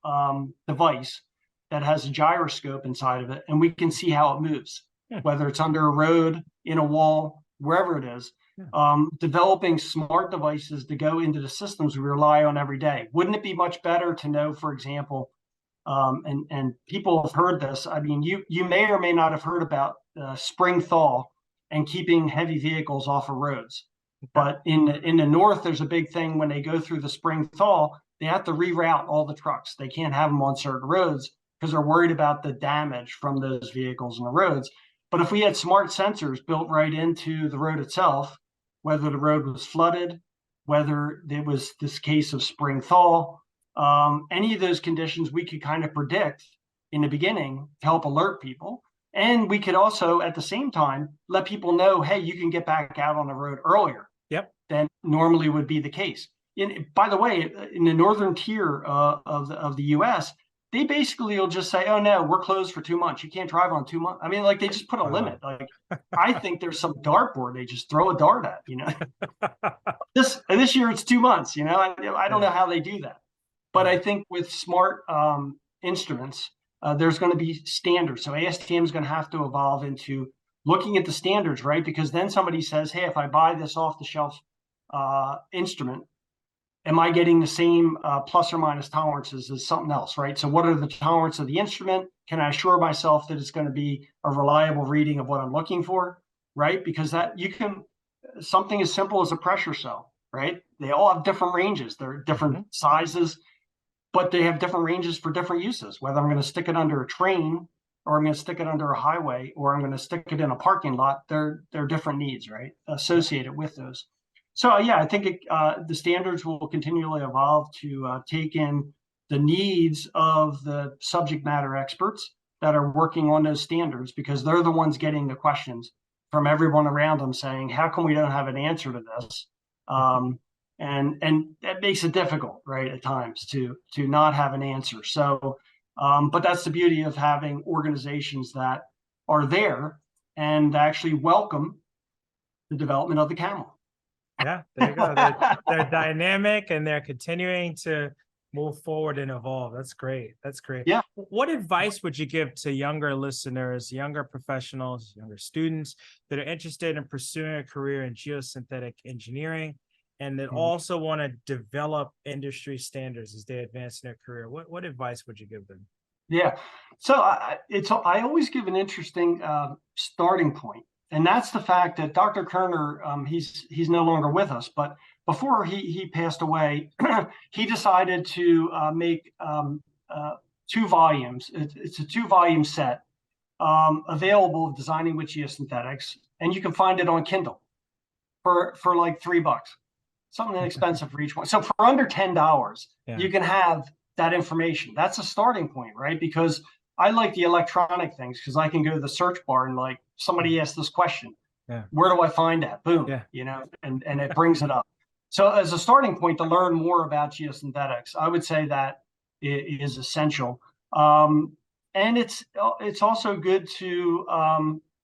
device that has a gyroscope inside of it, and we can see how it moves, whether it's under a road, in a wall, wherever it is. Developing smart devices to go into the systems we rely on every day. Wouldn't it be much better to know, for example, and people have heard this. I mean, you may or may not have heard about spring thaw and keeping heavy vehicles off of roads. But in the north, there's a big thing when they go through the spring thaw, they have to reroute all the trucks. They can't have them on certain roads because they're worried about the damage from those vehicles on the roads. But if we had smart sensors built right into the road itself, whether the road was flooded, whether there was this case of spring thaw, any of those conditions we could kind of predict in the beginning to help alert people. And we could also, at the same time, let people know, hey, you can get back out on the road earlier than normally would be the case. By the way, in the northern tier of the U.S., they basically will just say, oh, no, we're closed for 2 months. You can't drive on 2 months. I mean, like, they just put a limit. Like, I think there's some dartboard they just throw a dart at, This year it's 2 months, I don't know how they do that. But I think with smart instruments, there's going to be standards. So ASTM is going to have to evolve into looking at the standards, right? Because then somebody says, hey, if I buy this off-the-shelf instrument, am I getting the same plus or minus tolerances as something else, right? So what are the tolerances of the instrument? Can I assure myself that it's going to be a reliable reading of what I'm looking for, right? Because something as simple as a pressure cell, right? They all have different ranges. They're different sizes, but they have different ranges for different uses. Whether I'm going to stick it under a train or I'm going to stick it under a highway, or I'm going to stick it in a parking lot. There are different needs, right, associated with those. So yeah, I think the standards will continually evolve to take in the needs of the subject matter experts that are working on those standards, because they're the ones getting the questions from everyone around them saying, how come we don't have an answer to this? And that makes it difficult, right, at times to not have an answer. So, but that's the beauty of having organizations that are there and actually welcome the development of the camel. Yeah, there you go. They're dynamic and they're continuing to move forward and evolve. That's great. That's great. Yeah. What advice would you give to younger listeners, younger professionals, younger students that are interested in pursuing a career in geosynthetic engineering and that also want to develop industry standards as they advance in their career? What advice would you give them? Yeah. So I always give an interesting starting point, and that's the fact that Dr. Kerner, he's no longer with us, but before he passed away, he decided to make 2 volumes. It's a 2-volume set available of Designing with Geosynthetics, and you can find it on Kindle for like $3, something inexpensive for each one. So for under $10, you can have that information. That's a starting point, right? Because I like the electronic things because I can go to the search bar and like, somebody asked this question. Where do I find that? Boom, and it brings it up. So as a starting point to learn more about geosynthetics, I would say that it is essential. And it's also good to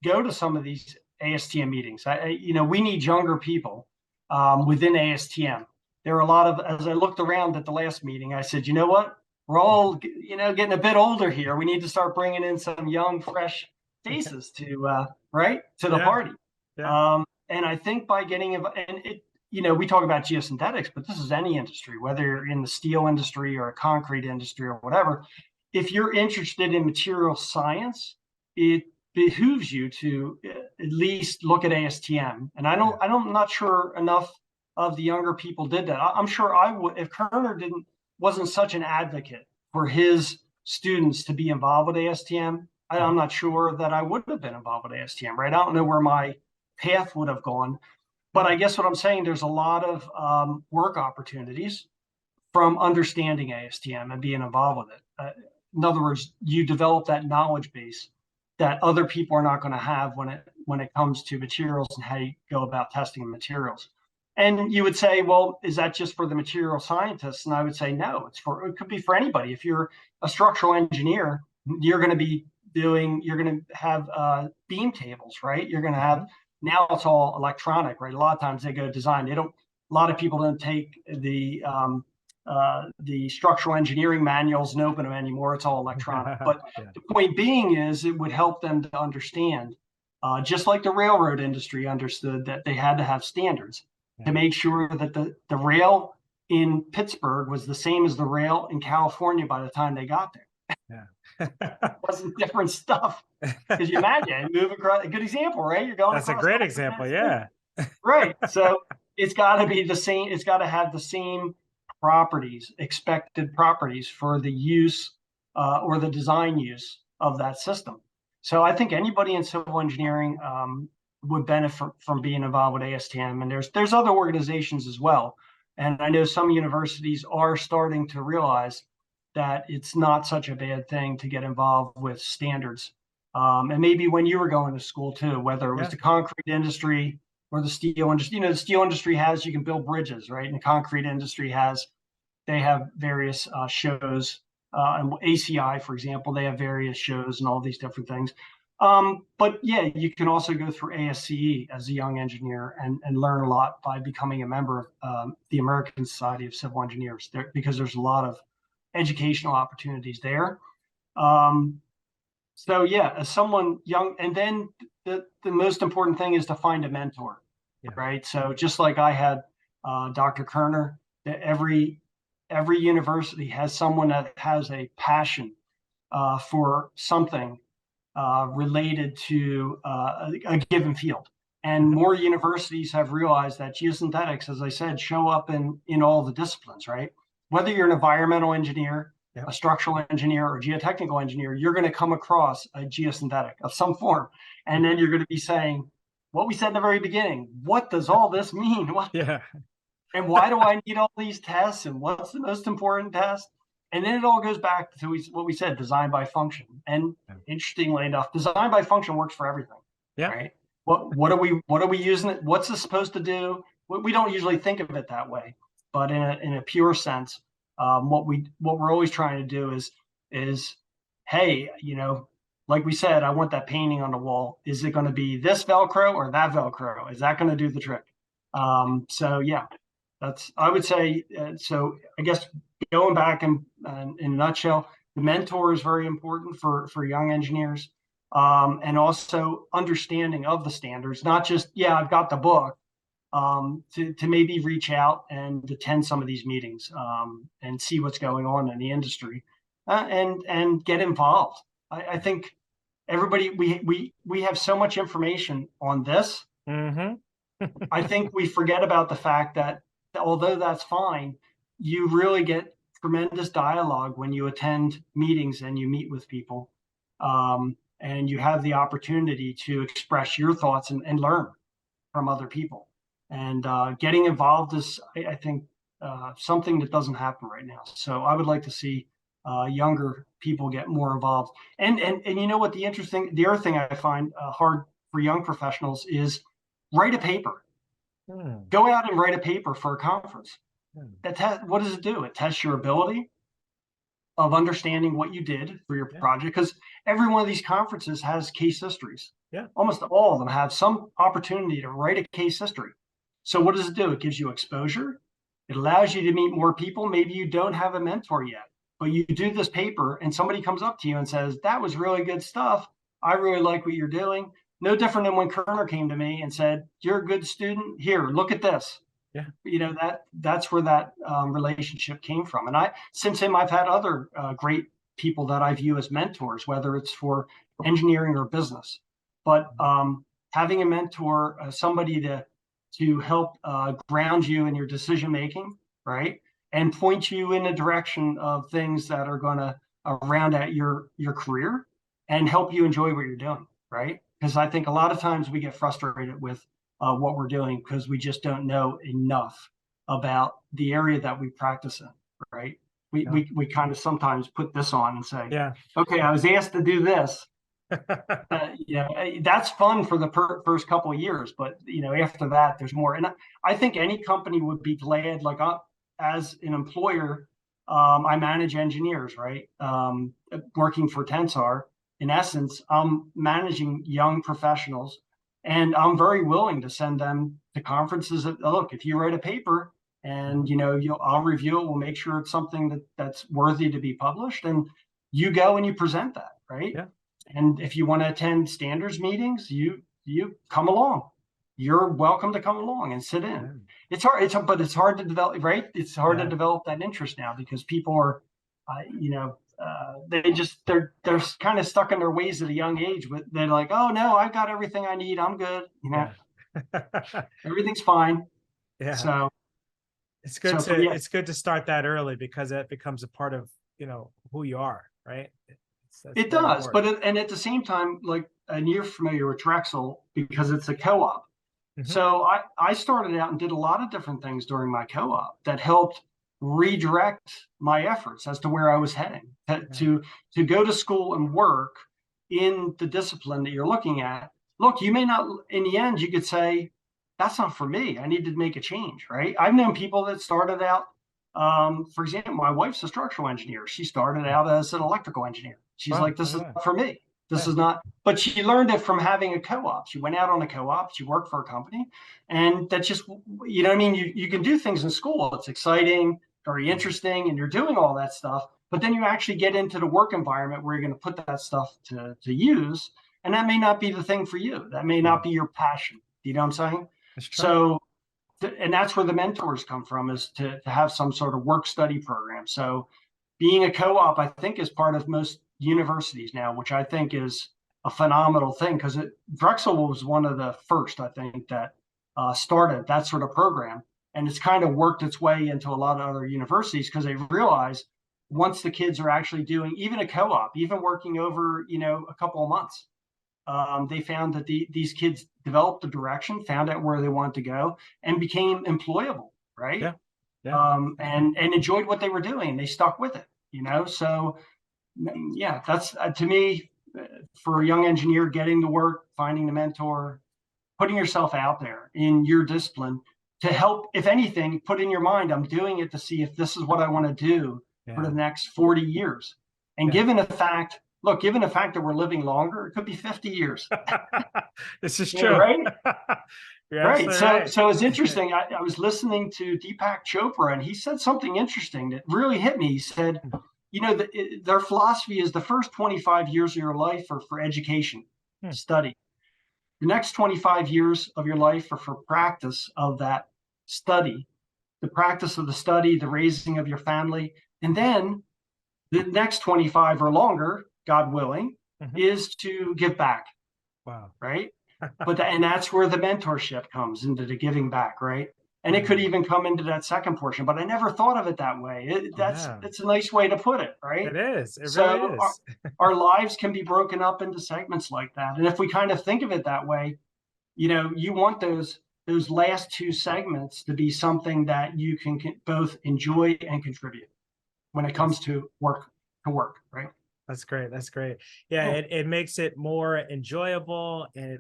go to some of these ASTM meetings. We need younger people within ASTM. There are a lot of, as I looked around at the last meeting, I said, you know what? We're all, getting a bit older here. We need to start bringing in some young, fresh faces to the party. Yeah. And I think by getting, and it, we talk about geosynthetics, but this is any industry, whether you're in the steel industry or a concrete industry or whatever. If you're interested in material science, it behooves you to at least look at ASTM. And I'm not sure enough of the younger people did that. I'm sure I would, if Kerner wasn't such an advocate for his students to be involved with ASTM, I'm not sure that I would have been involved with ASTM, right? I don't know where my path would have gone, but I guess what I'm saying, there's a lot of work opportunities from understanding ASTM and being involved with it. In other words, you develop that knowledge base that other people are not going to have when it comes to materials and how you go about testing materials. And you would say, well, is that just for the material scientists? And I would say, no, it could be for anybody. If you're a structural engineer, you're going to have beam tables, right? You're going to have, now it's all electronic, right? A lot of times they go design. A lot of people don't take the structural engineering manuals and open them anymore. It's all electronic. But the point being is it would help them to understand, just like the railroad industry understood that they had to have standards to make sure that the rail in Pittsburgh was the same as the rail in California by the time they got there. It wasn't different stuff. Because you imagine, move across, a good example, right? You're going. That's a great example, yeah. Right. So it's got to be the same. It's got to have the same properties, expected properties for the use or the design use of that system. So I think anybody in civil engineering would benefit from being involved with ASTM, and there's other organizations as well. And I know some universities are starting to realize that it's not such a bad thing to get involved with standards. And maybe when you were going to school too, whether it was the concrete industry or the steel industry, the steel industry you can build bridges, right? And the concrete industry they have various shows, and ACI, for example, they have various shows and all these different things. But yeah, you can also go through ASCE as a young engineer and learn a lot by becoming a member of the American Society of Civil Engineers, because there's a lot of educational opportunities there. So yeah, as someone young, and then the most important thing is to find a mentor, right? So just like I had Dr. Kerner, that every university has someone that has a passion for something related to a given field. And more universities have realized that geosynthetics, as I said, show up in all the disciplines, right? Whether you're an environmental engineer, a structural engineer or geotechnical engineer, you're going to come across a geosynthetic of some form. And then you're going to be saying, what we said in the very beginning, what does all this mean? Yeah. And why do I need all these tests? And what's the most important test? And then it all goes back to what we said, design by function. And interestingly enough, design by function works for everything. Yeah. Right. What are we using it? What's it supposed to do? We don't usually think of it that way, but in a pure sense, what we're always trying to do is, hey, like we said, I want that painting on the wall. Is it going to be this Velcro or that Velcro? Is that going to do the trick? So yeah, I would say. So I guess going back in a nutshell, the mentor is very important for young engineers, and also understanding of the standards, not just, I've got the book, to maybe reach out and attend some of these meetings, and see what's going on in the industry, and get involved. I think everybody, we have so much information on this. Mm-hmm. I think we forget about the fact that although that's fine, you really get tremendous dialogue when you attend meetings and you meet with people, and you have the opportunity to express your thoughts and learn from other people. And getting involved is, I think, something that doesn't happen right now. So I would like to see younger people get more involved. And you know what, the other thing I find hard for young professionals is write a paper. Go out and write a paper for a conference. What does it do? It tests your ability of understanding what you did for your project, because every one of these conferences has case histories. Yeah. Almost all of them have some opportunity to write a case history. So what does it do? It gives you exposure. It allows you to meet more people. Maybe you don't have a mentor yet, but you do this paper and somebody comes up to you and says, that was really good stuff. I really like what you're doing. No different than when Kerner came to me and said, you're a good student. Here, look at this. Yeah. That's where that relationship came from. And since him, I've had other great people that I view as mentors, whether it's for engineering or business. But having a mentor, somebody to help ground you in your decision making, right, and point you in the direction of things that are going to round out your career and help you enjoy what you're doing, right? Because I think a lot of times we get frustrated with what we're doing because we just don't know enough about the area that we practice in, right? We kind of sometimes put this on and say, okay, I was asked to do this. That's fun for the first couple of years, but after that, there's more. And I think any company would be glad. Like as an employer, I manage engineers, right? Working for Tensar, in essence, I'm managing young professionals, and I'm very willing to send them to conferences. Look, if you write a paper, and I'll review it. We'll make sure it's something that's worthy to be published, and you go and you present that, right? Yeah. And if you want to attend standards meetings, you come along. You're welcome to come along and sit in. It's hard. But it's hard to develop, right? It's hard to develop that interest now because people are, they're kind of stuck in their ways at a young age. But they're like, oh no, I got everything I need. I'm good. Everything's fine. Yeah. So it's good it's good to start that early because it becomes a part of who you are, right? It does, but and at the same time, and you're familiar with Drexel because it's a co-op. Mm-hmm. So I started out and did a lot of different things during my co-op that helped redirect my efforts as to where I was heading. To go to school and work in the discipline that you're looking at. Look, you may not, in the end, you could say, that's not for me. I need to make a change, right? I've known people that started out, for example, my wife's a structural engineer. She started out as an electrical engineer. She's like, this is not for me. This is not, but she learned it from having a co-op. She went out on a co-op, she worked for a company, and that's just, what I mean? You can do things in school. It's exciting, very interesting, and you're doing all that stuff, but then you actually get into the work environment where you're going to put that stuff to use, and that may not be the thing for you. That may not be your passion. You know what I'm saying? So, and that's where the mentors come from, is to have some sort of work study program. So being a co-op, I think, is part of most universities now, which I think is a phenomenal thing, because Drexel was one of the first, I think, that started that sort of program. And it's kind of worked its way into a lot of other universities because they realize once the kids are actually doing even a co-op, even working over, a couple of months, they found that these kids developed a direction, found out where they wanted to go, and became employable, right? Yeah. Yeah. And enjoyed what they were doing. They stuck with it, So, yeah, that's to me, for a young engineer, getting to work, finding the mentor, putting yourself out there in your discipline to help, if anything, put in your mind, I'm doing it to see if this is what I want to do for the next 40 years. And given the fact that we're living longer, it could be 50 years. This is true. Right? Right. So it's interesting. I was listening to Deepak Chopra, and he said something interesting that really hit me. He said, their philosophy is the first 25 years of your life are for education, study. The next 25 years of your life are for practice of that study, the practice of the study, the raising of your family. And then the next 25 or longer, God willing, is to give back. Wow. Right. And that's where the mentorship comes into the giving back. Right. And it could even come into that second portion, but I never thought of it that way. It's a nice way to put it. Right. It is. It so really is. our lives can be broken up into segments like that. And if we kind of think of it that way, you want those last two segments to be something that you can both enjoy and contribute when it comes to work, right? That's great. That's great. Yeah, it makes it more enjoyable, and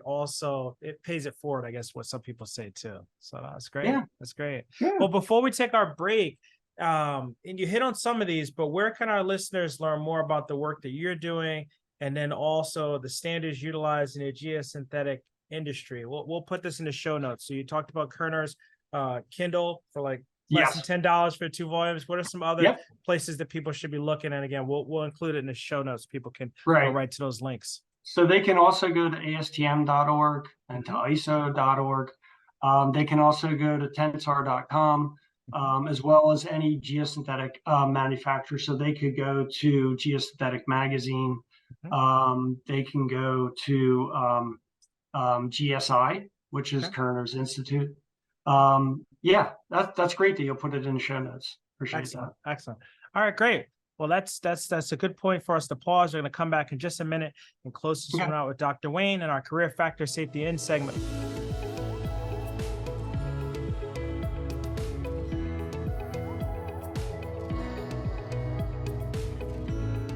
it pays it forward, I guess, what some people say too. So that's great. Yeah. That's great. Yeah. Well, before we take our break, and you hit on some of these, but where can our listeners learn more about the work that you're doing, and then also the standards utilized in the geosynthetic industry? We'll put this in the show notes. So you talked about Kerner's Kindle for like less than $10 for 2 volumes. What are some other places that people should be looking at? Again, we'll include it in the show notes. People can go right to those links. So they can also go to ASTM.org and to ISO.org. They can also go to Tensar.com, as well as any geosynthetic manufacturer. So they could go to Geosynthetic Magazine. They can go to GSI, which is Kerner's Institute. That's great that you'll put it in the show notes. Appreciate that. Excellent. All right, great. Well, that's a good point for us to pause. We're going to come back in just a minute and close this one out with Dr. Wayne and our career factor safety in segment.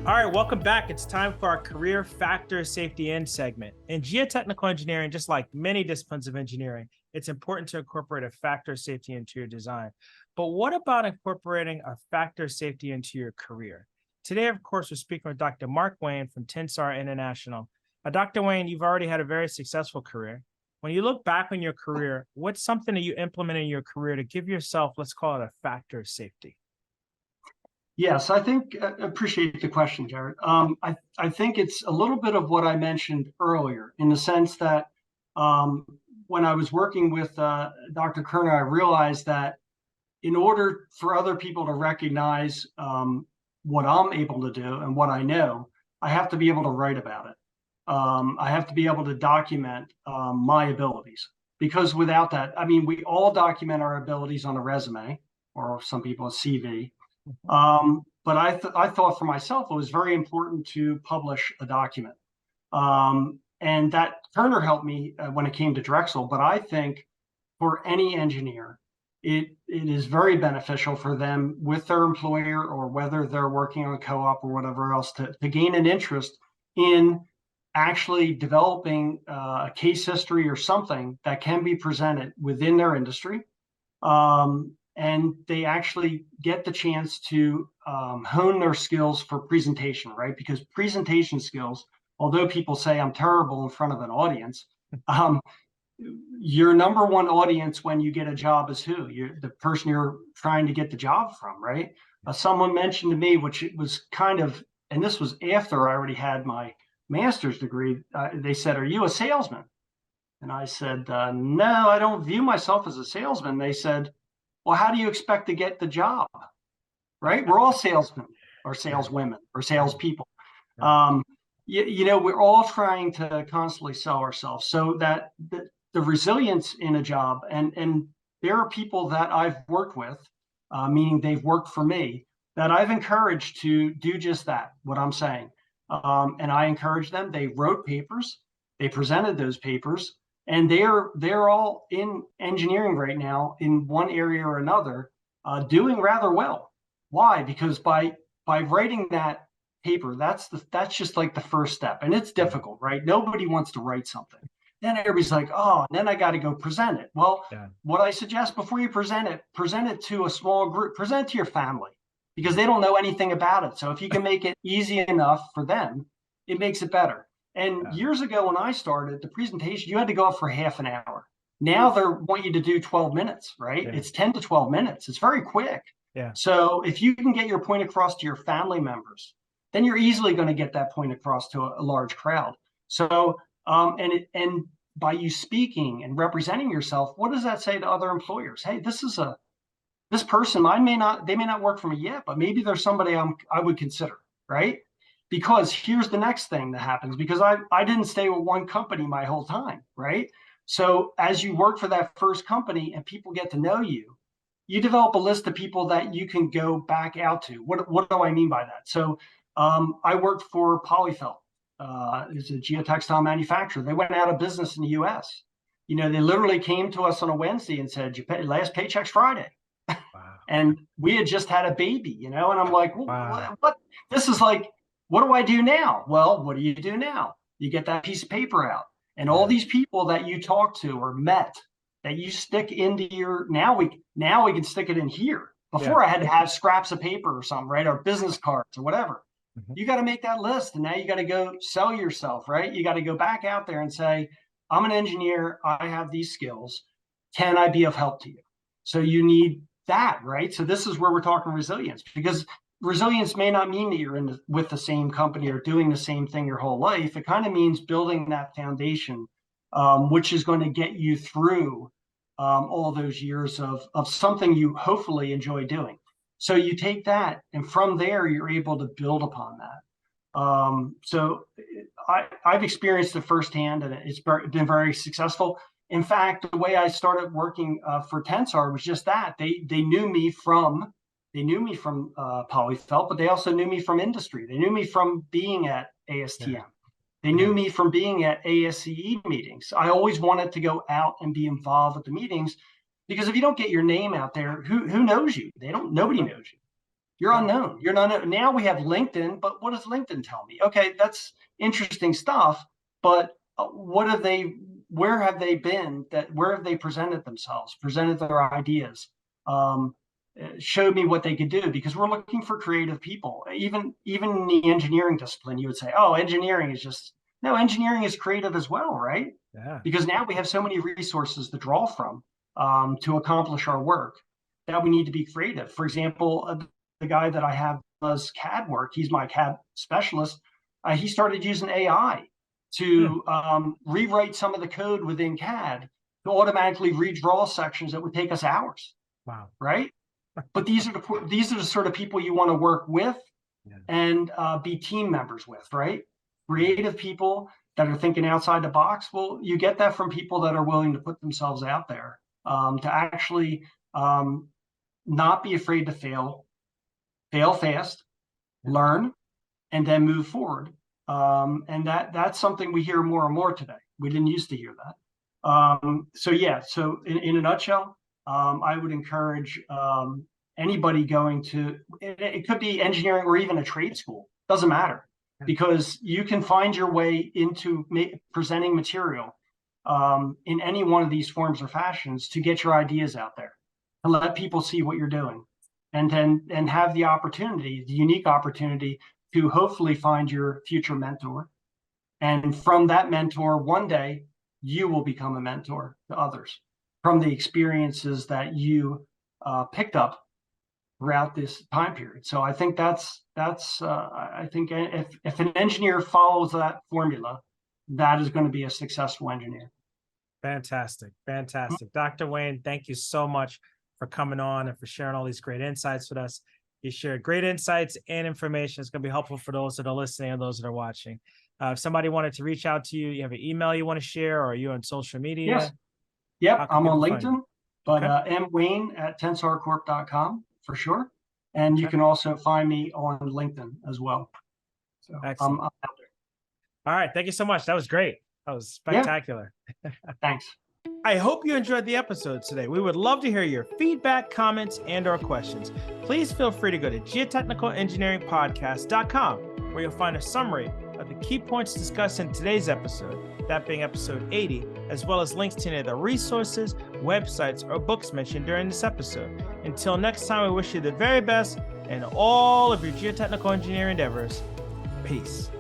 All right, welcome back. It's time for our career factor safety in segment. In geotechnical engineering, just like many disciplines of engineering, it's important to incorporate a factor safety into your design. But what about incorporating a factor safety into your career? Today, of course, we're speaking with Dr. Mark Wayne from Tensar International. Dr. Wayne, you've already had a very successful career. When you look back on your career, what's something that you implement in your career to give yourself, let's call it a factor of safety? Yes, I think appreciate the question, Jared. I think it's a little bit of what I mentioned earlier, in the sense that when I was working with Dr. Kerner, I realized that in order for other people to recognize what I'm able to do and what I know, I have to be able to write about it. I have to be able to document my abilities, because without that, I mean, we all document our abilities on a resume, or some people a CV. But I thought for myself, it was very important to publish a document. And that Kerner helped me when it came to Drexel. But I think for any engineer, it is very beneficial for them with their employer, or whether they're working on co-op or whatever else, to gain an interest in actually developing a case history or something that can be presented within their industry. And they actually get the chance to hone their skills for presentation, right? Because presentation skills, although people say I'm terrible in front of an audience, your number one audience when you get a job is who? The person you're trying to get the job from, right? Someone mentioned to me, which it was kind of, and this was after I already had my master's degree, they said, "Are you a salesman?" And I said, "No, I don't view myself as a salesman." They said, "Well, how do you expect to get the job?" Right? We're all salesmen or saleswomen or salespeople. We're all trying to constantly sell ourselves. So that the resilience in a job, and there are people that I've worked with, meaning they've worked for me, that I've encouraged to do just that, what I'm saying. And I encouraged them. They wrote papers, they presented those papers, and they're all in engineering right now in one area or another, doing rather well. Why? Because by writing that paper, that's just like the first step, and it's difficult, right? Nobody wants to write something. Then everybody's like, oh, then I got to go present it. Well, what I suggest before you present it to a small group, present it to your family, because they don't know anything about it. So if you can make it easy enough for them, it makes it better. And years ago when I started, the presentation, you had to go up for half an hour. Now they want you to do 12 minutes, right? It's 10 to 12 minutes. It's very quick. So if you can get your point across to your family members, then you're easily going to get that point across to a large crowd. So, and by you speaking and representing yourself, what does that say to other employers? Hey, this person, they may not work for me yet, but maybe there's somebody I would consider, right? Because here's the next thing that happens, because I didn't stay with one company my whole time, right? So as you work for that first company and people get to know you, you develop a list of people that you can go back out to. What do I mean by that? So I worked for Polyfelt. It's a geotextile manufacturer. They went out of business in the US. They literally came to us on a Wednesday and said, last paycheck's Friday. Wow. And we had just had a baby, and I'm like, well, what? This is like, what do I do now? Well, what do you do now? You get that piece of paper out, and all these people that you talk to or met that you stick into your, now we can stick it in here. Before I had to have scraps of paper or something, right? Or business cards or whatever. You got to make that list, and now you got to go sell yourself, right? You got to go back out there and say, I'm an engineer. I have these skills. Can I be of help to you? So you need that, right? So this is where we're talking resilience, because resilience may not mean that you're with the same company or doing the same thing your whole life. It kind of means building that foundation, which is going to get you through all those years of something you hopefully enjoy doing. So you take that, and from there, you're able to build upon that. So I've experienced it firsthand, and it's been very successful. In fact, the way I started working for Tensar was just that. They knew me from Polyfelt, but they also knew me from industry. They knew me from being at ASTM. They knew me from being at ASCE meetings. I always wanted to go out and be involved with the meetings, because if you don't get your name out there, who knows you? Nobody knows you. You're unknown. You're not. Now we have LinkedIn, but what does LinkedIn tell me? Okay, that's interesting stuff, but where have they been? Where have they presented themselves, presented their ideas, showed me what they could do? Because we're looking for creative people. Even in the engineering discipline, you would say, oh, engineering is creative as well, right? Because now we have so many resources to draw from to accomplish our work, that we need to be creative. For example, the guy that I have does CAD work. He's my CAD specialist. He started using AI to rewrite some of the code within CAD to automatically redraw sections that would take us hours. Wow! Right? But these are the sort of people you want to work with and be team members with, right? Creative people that are thinking outside the box. Well, you get that from people that are willing to put themselves out there, to actually not be afraid to fail fast, learn, and then move forward. And that's something we hear more and more today. We didn't used to hear that. So in a nutshell, I would encourage anybody going to, it could be engineering or even a trade school, doesn't matter, because you can find your way into presenting material in any one of these forms or fashions to get your ideas out there, to let people see what you're doing, and have the unique opportunity to hopefully find your future mentor. And from that mentor, one day you will become a mentor to others from the experiences that you picked up throughout this time period. So I think I think if an engineer follows that formula, that is going to be a successful engineer. Fantastic. Dr. Wayne, thank you so much for coming on and for sharing all these great insights with us. You shared great insights and information. It's going to be helpful for those that are listening and those that are watching. If somebody wanted to reach out to you, you have an email you want to share, or are you on social media? Yes. Yep, I'm on LinkedIn, but mwayne@tensarcorp.com for sure. And you can also find me on LinkedIn as well. So Excellent. I'm out there. All right. Thank you so much. That was great. That was spectacular. Yeah. Thanks. I hope you enjoyed the episode today. We would love to hear your feedback, comments, and/or questions. Please feel free to go to geotechnicalengineeringpodcast.com, where you'll find a summary of the key points discussed in today's episode, that being episode 80, as well as links to any of the resources, websites, or books mentioned during this episode. Until next time, we wish you the very best in all of your geotechnical engineering endeavors. Peace.